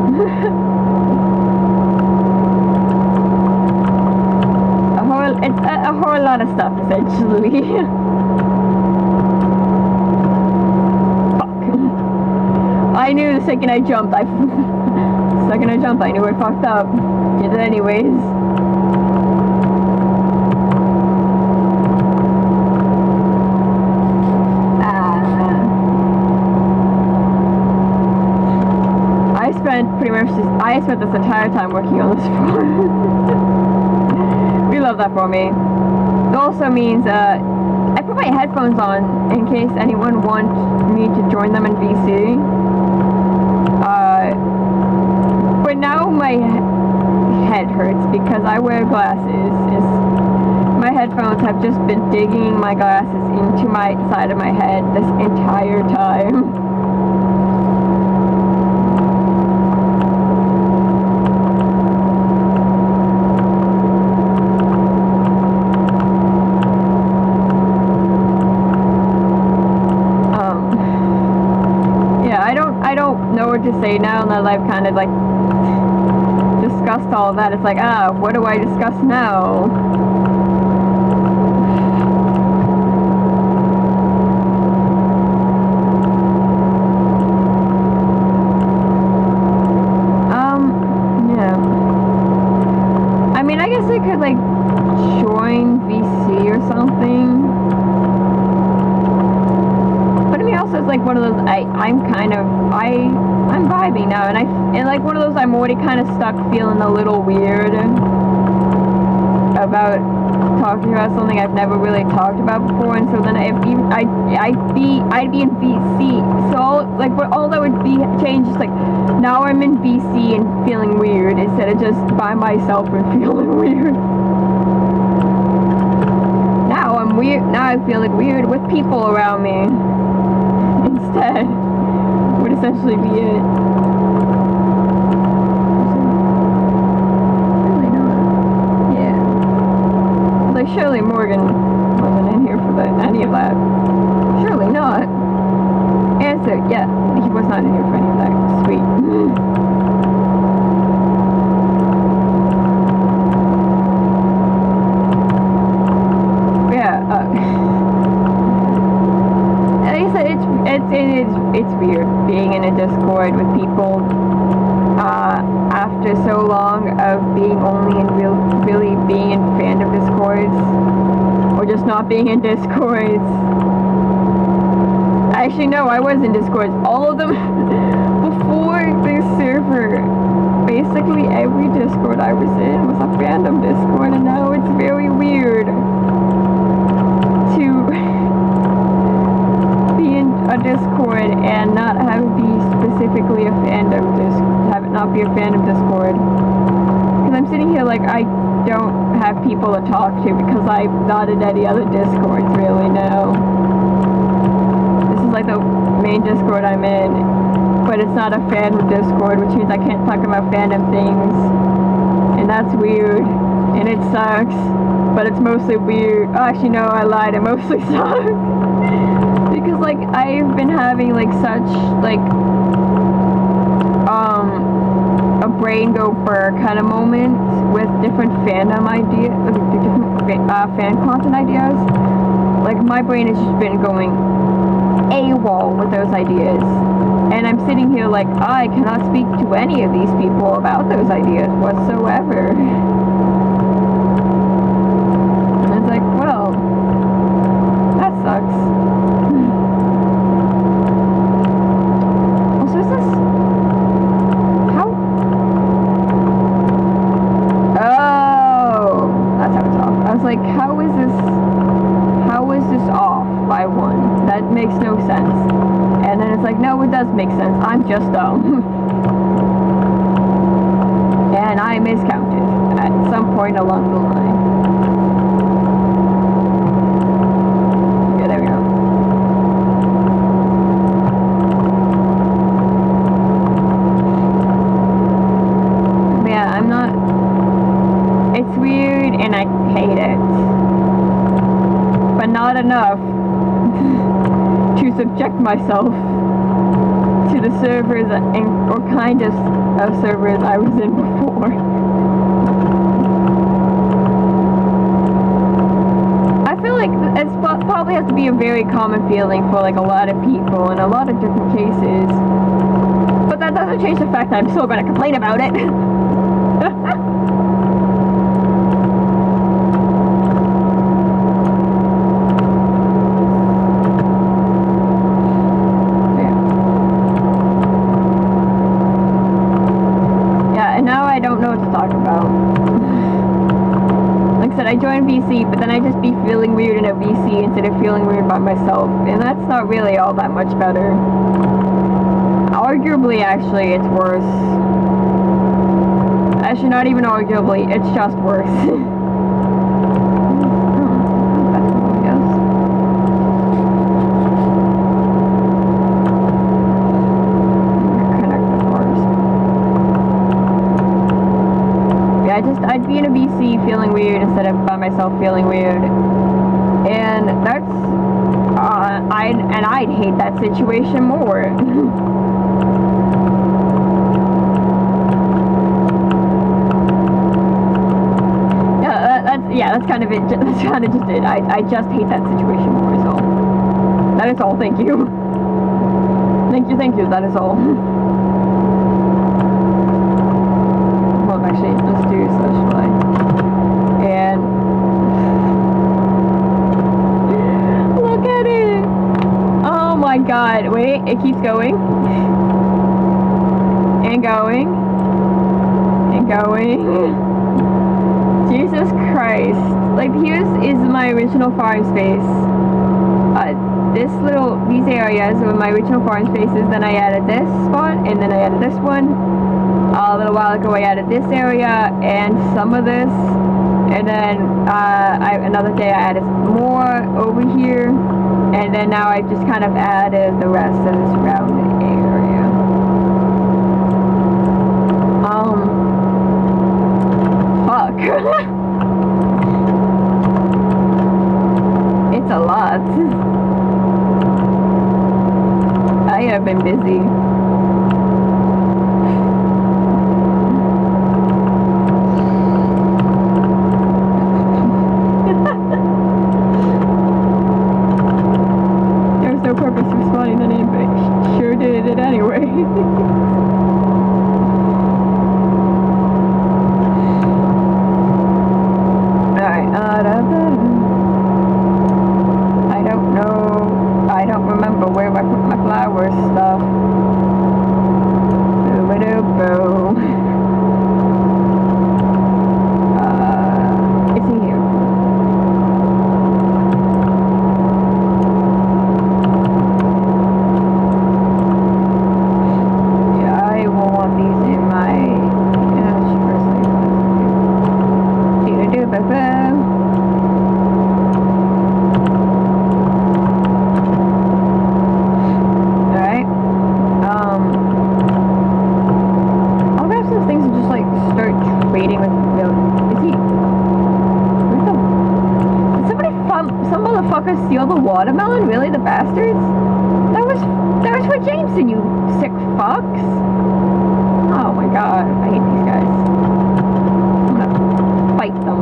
Speaker 1: It's a whole lot of stuff, essentially. Fuck. I knew the second I jumped, I knew I fucked up. Did it anyways. I spent this entire time working on this farm. We love that for me. It also means I put my headphones on in case anyone wants me to join them in VC. But now my head hurts because I wear glasses. My headphones have just been digging my glasses into my side of my head this entire time. I don't know what to say now that I've kind of like discussed all of that. It's like, what do I discuss now? Yeah. I mean, I guess I could like join VC or something. Also, it's like one of those, I'm vibing now, and like one of those, I'm already kind of stuck feeling a little weird about talking about something I've never really talked about before, and so then I'd be in VC, so like all that would be changed is like, now I'm in VC and feeling weird, instead of just by myself and feeling weird. Now I'm weird, now I feel like weird with people around me. Instead, would essentially be it. Really not. Yeah. Like surely Morgan wasn't in here for any of that. Surely not. Answer, yeah, he was not in here for any of that. Sweet. It's weird being in a Discord with people after so long of being only in really being in fandom Discords, or just not being in Discords. Actually, no, I was in Discords. All of them before this server. Basically, every Discord I was in was a fandom Discord, and now it's very weird to be in a Discord and not have it be specifically a fandom have it not be a fandom Discord. Because I'm sitting here like I don't have people people to talk to because I'm not in any other Discords really now. This is like the main Discord I'm in, but it's not a fandom Discord, which means I can't talk about fandom things, and that's weird, and it sucks, but it's mostly weird. Oh, actually no, I lied, it mostly sucks. Because like I've been having like such like a brain go burr kind of moment with different fandom ideas, different fan content ideas. Like my brain has just been going AWOL with those ideas, and I'm sitting here like I cannot speak to any of these people about those ideas whatsoever. And it's like, well, that sucks. Also, is this how? Oh, that's how it's off. I was like, how is this off by 1? That makes no sense. And then it's like, no, it does make sense. I'm just dumb. And I miscounted at some point along the line. Okay, there we go. But yeah, I'm not... It's weird and I hate it. But not enough to subject myself to the servers or kind of servers I was in before. I feel like it probably has to be a very common feeling for like a lot of people in a lot of different cases. But that doesn't change the fact that I'm still going to complain about it. I don't know what to talk about. Like I said, I joined VC, but then I just be feeling weird in a VC instead of feeling weird by myself, and that's not really all that much better. Arguably, actually, it's worse. Actually, not even arguably, it's just worse. I'd be in a VC feeling weird instead of by myself feeling weird, and that's I'd hate that situation more. That's kind of it. That's kind of just it. I just hate that situation more. Is all. That is all. Thank you. Thank you. That is all. Actually, let's do socialize. And look at it! Oh my god, wait, it keeps going. And going. And going. Jesus Christ. Like, here's is my original farm space. These areas were my original farm spaces, then I added this spot, and then I added this one. A little while ago I added this area and some of this, and then another day I added more over here, and then now I just kind of added the rest of this surrounding area. Fuck. It's a lot. I have been busy. Anyway. Alright, I don't know. I don't remember where I put my flower stuff. motherfuckers steal the watermelon? Really, the bastards? That was for Jameson, you sick fucks. Oh my god, I hate these guys. I'm gonna fight them.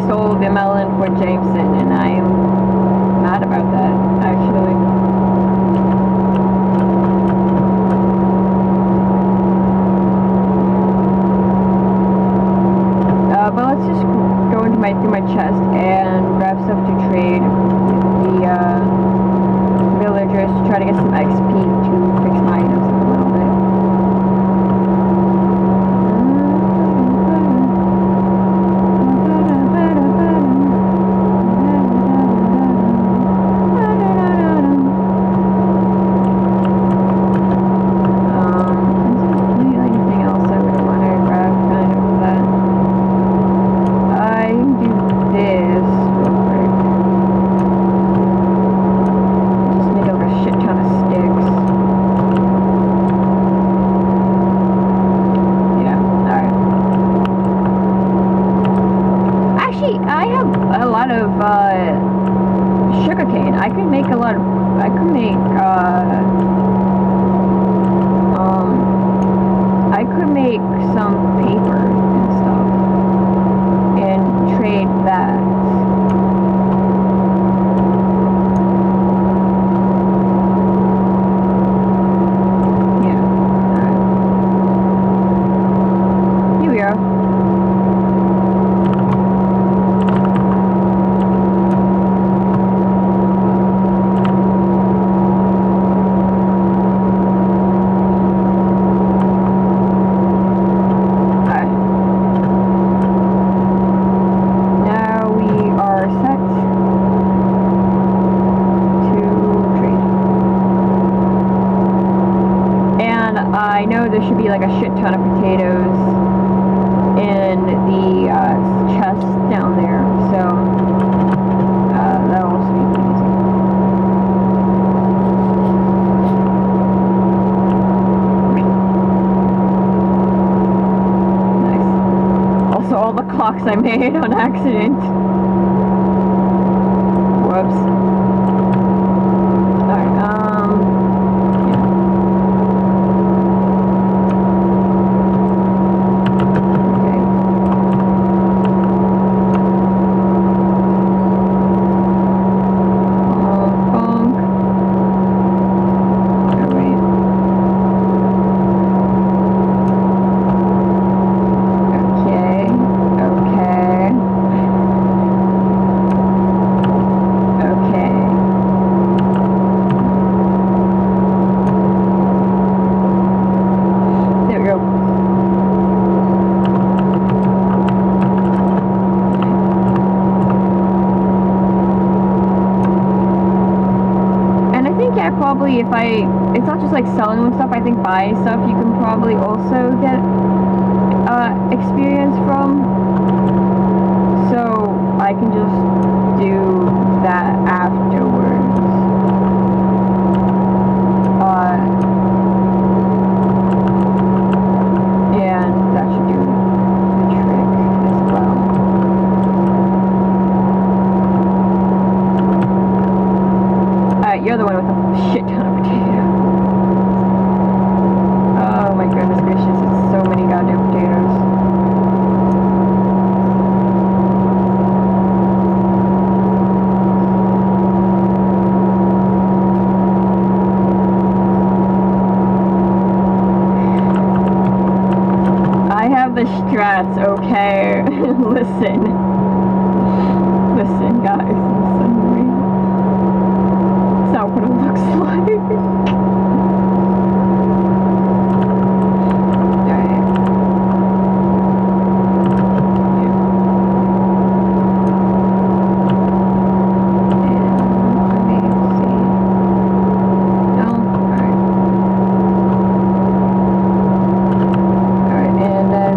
Speaker 1: Stole the melon for Jameson, and I'm mad about that, actually. But let's just go into through my chest and grab stuff to trade with the villagers to try to get some XP to fix my items a little bit. Sugarcane. I could make a lot of, I could make some paper and stuff and trade that. Yeah. Alright. Here we are. I know there should be like a shit ton of potatoes in the chest down there, so that'll also be easy. Nice. Also, all the clocks I made on accident. Whoops. Alright, probably, it's not just like selling and stuff, I think buying stuff you can probably also get experience from, so I can just do that afterwards. And that should do the trick as well. You're the one with the shit ton of potatoes. Oh my goodness gracious, it's so many goddamn potatoes. I have the strats, okay? Listen, guys, listen to me. That's not what it looks like. Alright. Yeah. And let me see. No? Alright. Alright, and then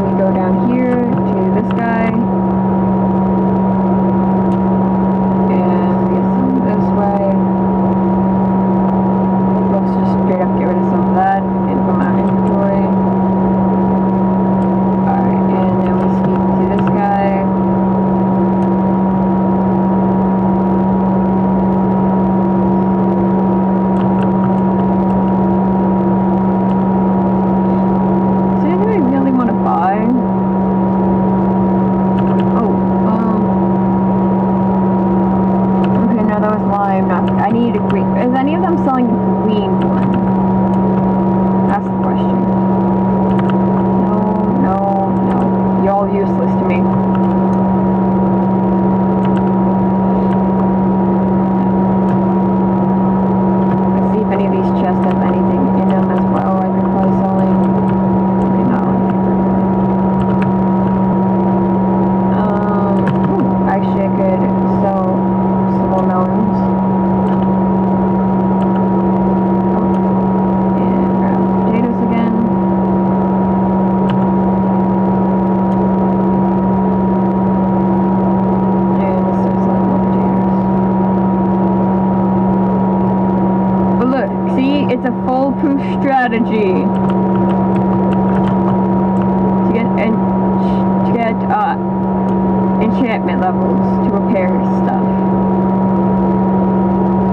Speaker 1: levels to repair stuff.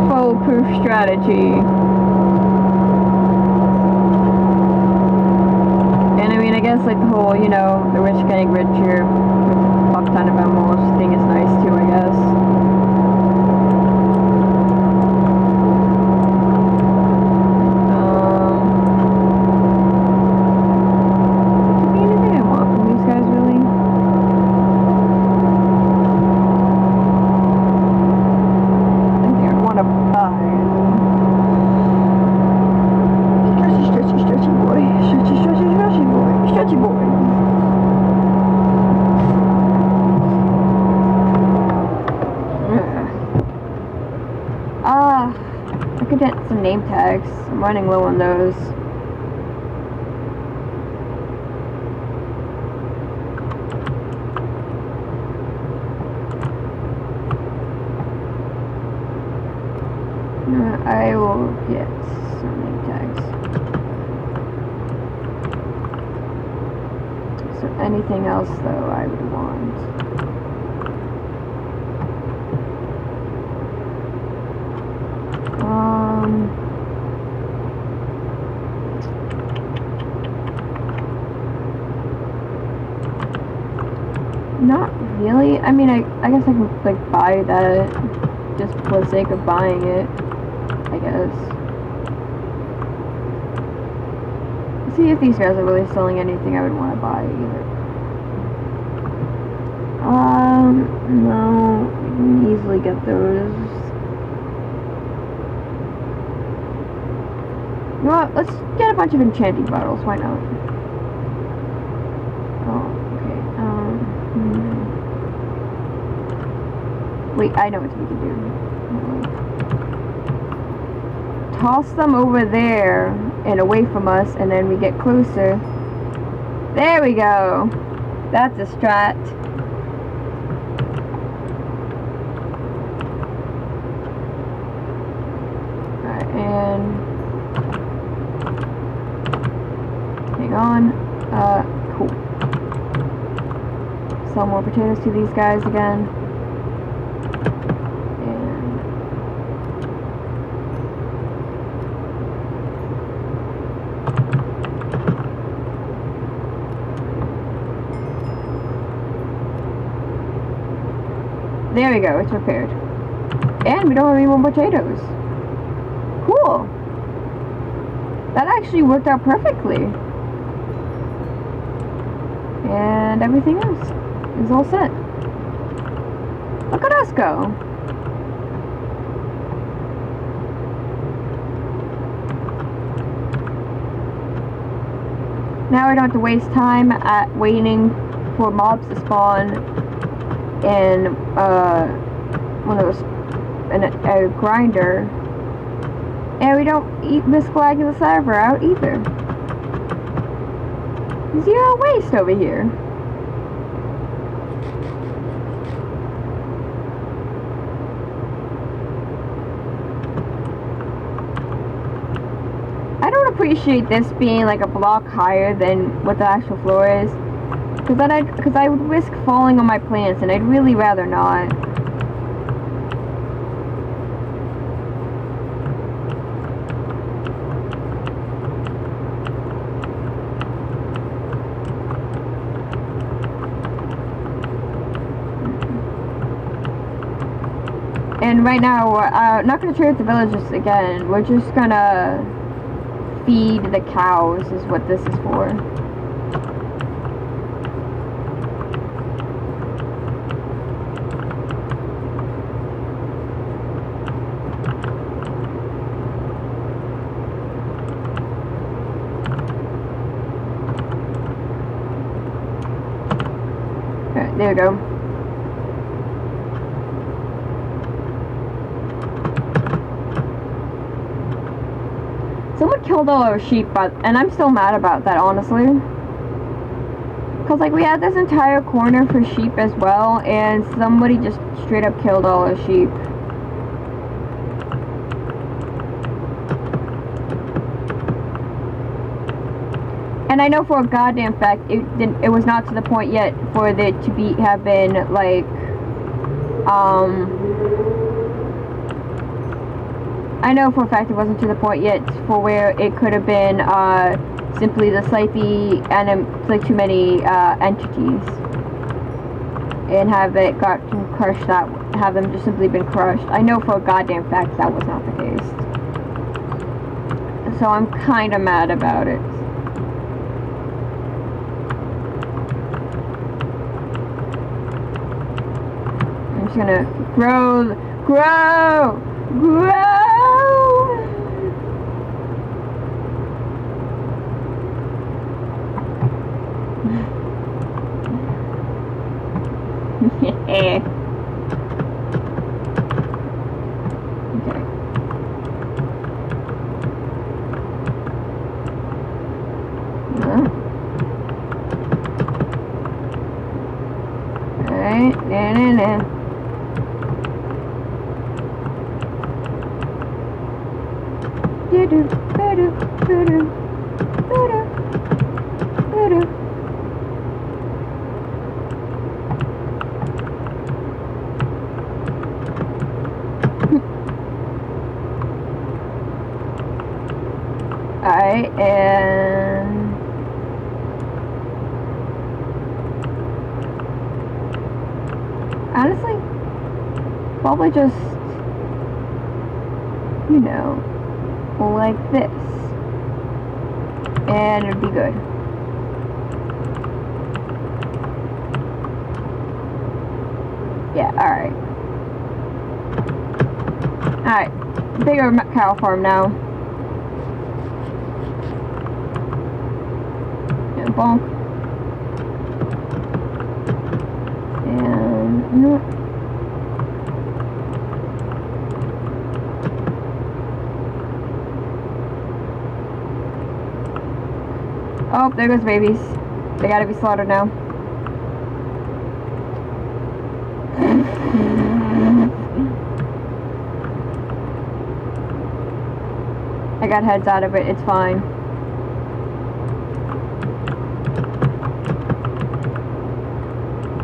Speaker 1: Foolproof strategy. And I mean, I guess like the whole, you know, the rich getting richer with a fuck ton of emeralds thing is nice too, I guess. I could get some name tags. I'm running low on those. I will get some name tags. So anything else though I would want. Not really. I mean, I guess I can like buy that just for the sake of buying it, I guess. See if these guys are really selling anything I would want to buy either. No, we can easily get those. You know what? Let's get a bunch of enchanting bottles. Why not? Oh, okay. Wait, I know what we can do. Toss them over there and away from us, and then we get closer. There we go. That's a strat. Alright, and hang on. Cool. Sell more potatoes to these guys again. There we go, it's repaired. And we don't have any more potatoes. Cool. That actually worked out perfectly. And everything else is all set. Look at us go. Now we don't have to waste time at waiting for mobs to spawn in one of those, a grinder, and we don't risk lagging the server out either. Zero waste over here. I don't appreciate this being like a block higher than what the actual floor is. Because I would risk falling on my plants, and I'd really rather not. And right now, we're not going to trade with the villagers again. We're just going to feed the cows, is what this is for. There we go. Someone killed all our sheep, and I'm still mad about that, honestly. Because, like, we had this entire corner for sheep as well, and somebody just straight up killed all our sheep. And I know for a goddamn fact it was not to the point yet for it to have been like I know for a fact it wasn't to the point yet for where it could have been simply the slightly like too many entities, and have it gotten crushed, that have them just simply been crushed. I know for a goddamn fact that was not the case. So I'm kind of mad about it. I'm just gonna grow. Yeah. Okay. Alright, nah. Alright, and honestly, probably just, you know, like this, and it'd be good. Yeah, alright. Alright, bigger cow farm now. And bonk. And, you know what? Oh, there goes babies. They gotta be slaughtered now. I got heads out of it, it's fine.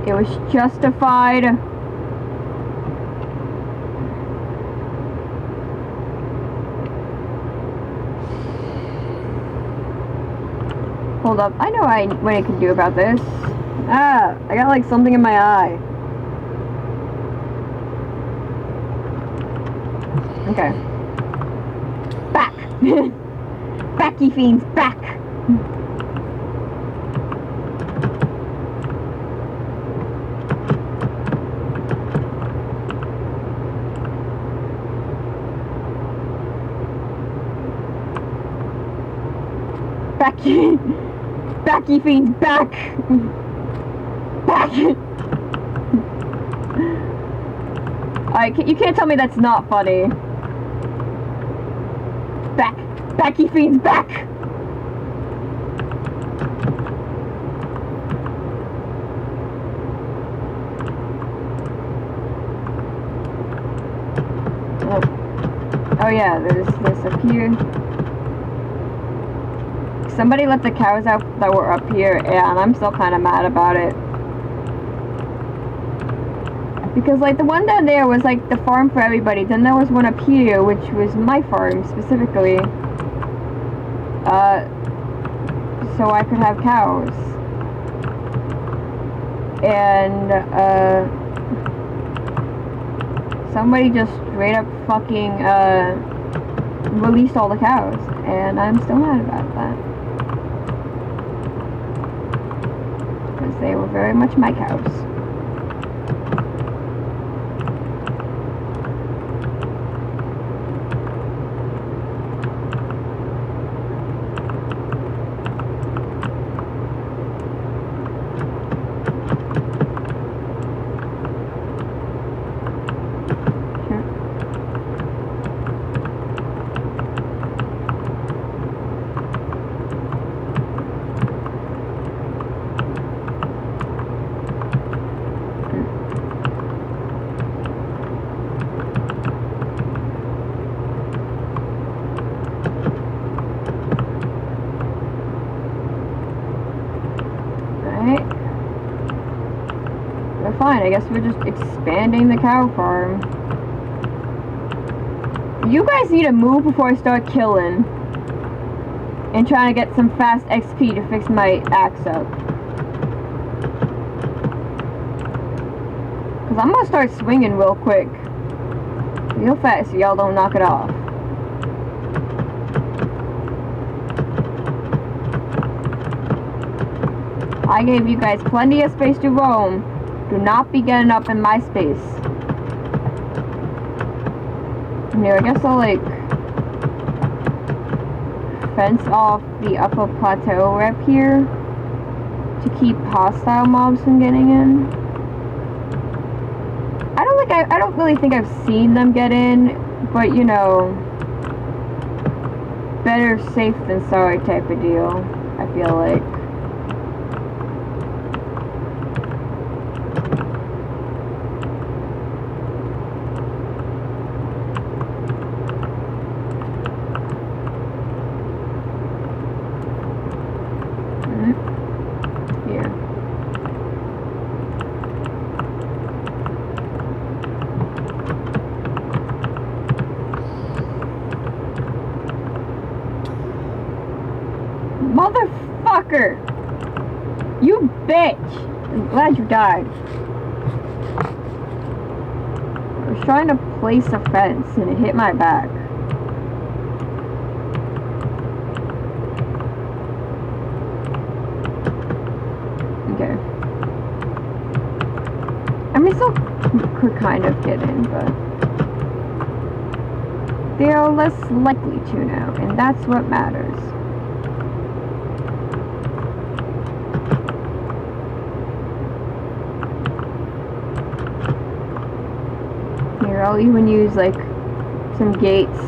Speaker 1: It was justified. Hold up, I know what I can do about this. Ah, I got like something in my eye. Okay. Back! Back, ye fiends, back! Back, ye fiends, back! Back! You can't tell me that's not funny. Back, ye fiends, back! Oh yeah, there's this up here. Somebody let the cows out that were up here, and I'm still kind of mad about it. Because, like, the one down there was, like, the farm for everybody. Then there was one up here, which was my farm, specifically. So I could have cows. And, somebody just straight up fucking, released all the cows. And I'm still mad about that. Because they were very much my cows. fine, I guess we're just expanding the cow farm. You guys need to move before I start killing. And trying to get some fast XP to fix my axe up. Because I'm gonna start swinging real quick. Real fast so y'all don't knock it off. I gave you guys plenty of space to roam. Do not be getting up in my space. Here, I guess I'll like fence off the upper plateau right here to keep hostile mobs from getting in. I don't really think I've seen them get in, but you know, better safe than sorry type of deal, I feel like. Here. Motherfucker! You bitch! I'm glad you died. I was trying to place a fence and it hit my back. Okay. I mean, still could kind of get in, but they are less likely to now, and that's what matters. Here, I'll even use like some gates.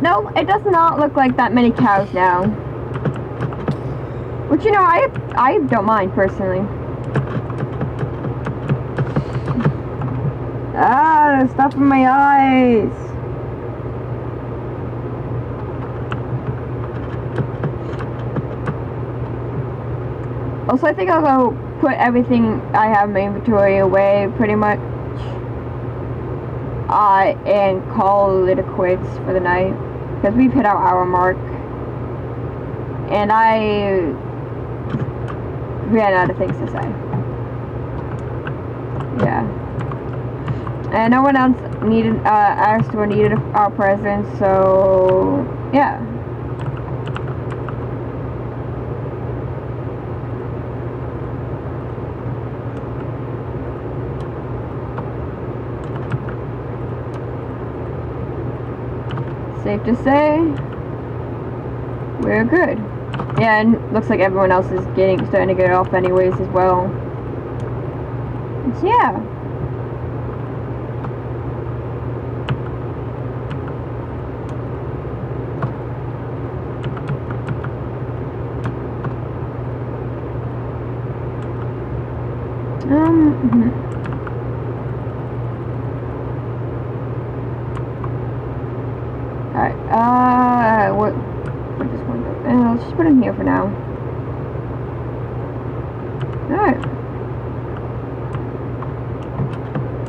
Speaker 1: No, it does not look like that many cows now. Which, you know, I don't mind, personally. Ah, there's stuff in my eyes. Also, I think I'll go put everything I have in my inventory away, pretty much. And call it a quits for the night. Because we've hit our hour mark. And I ran out of things to say. Yeah. And no one else needed, our store needed our presence, so yeah. Safe to say, we're good. Yeah, and looks like everyone else is starting to get off anyways as well. So yeah. Alright, what this one go? Let's just put it in here for now. Alright.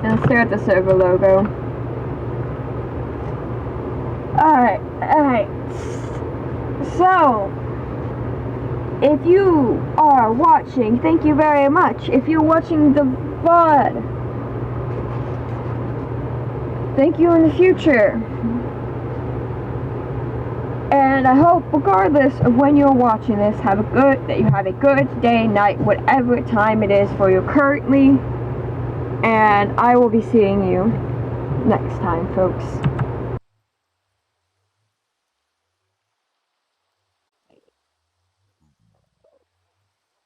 Speaker 1: And let's stare at the server logo. Alright. So, if you are watching, thank you very much. If you're watching the VOD, thank you in the future. And I hope, regardless of when you're watching this, that you have a good day, night, whatever time it is for you currently. And I will be seeing you next time, folks.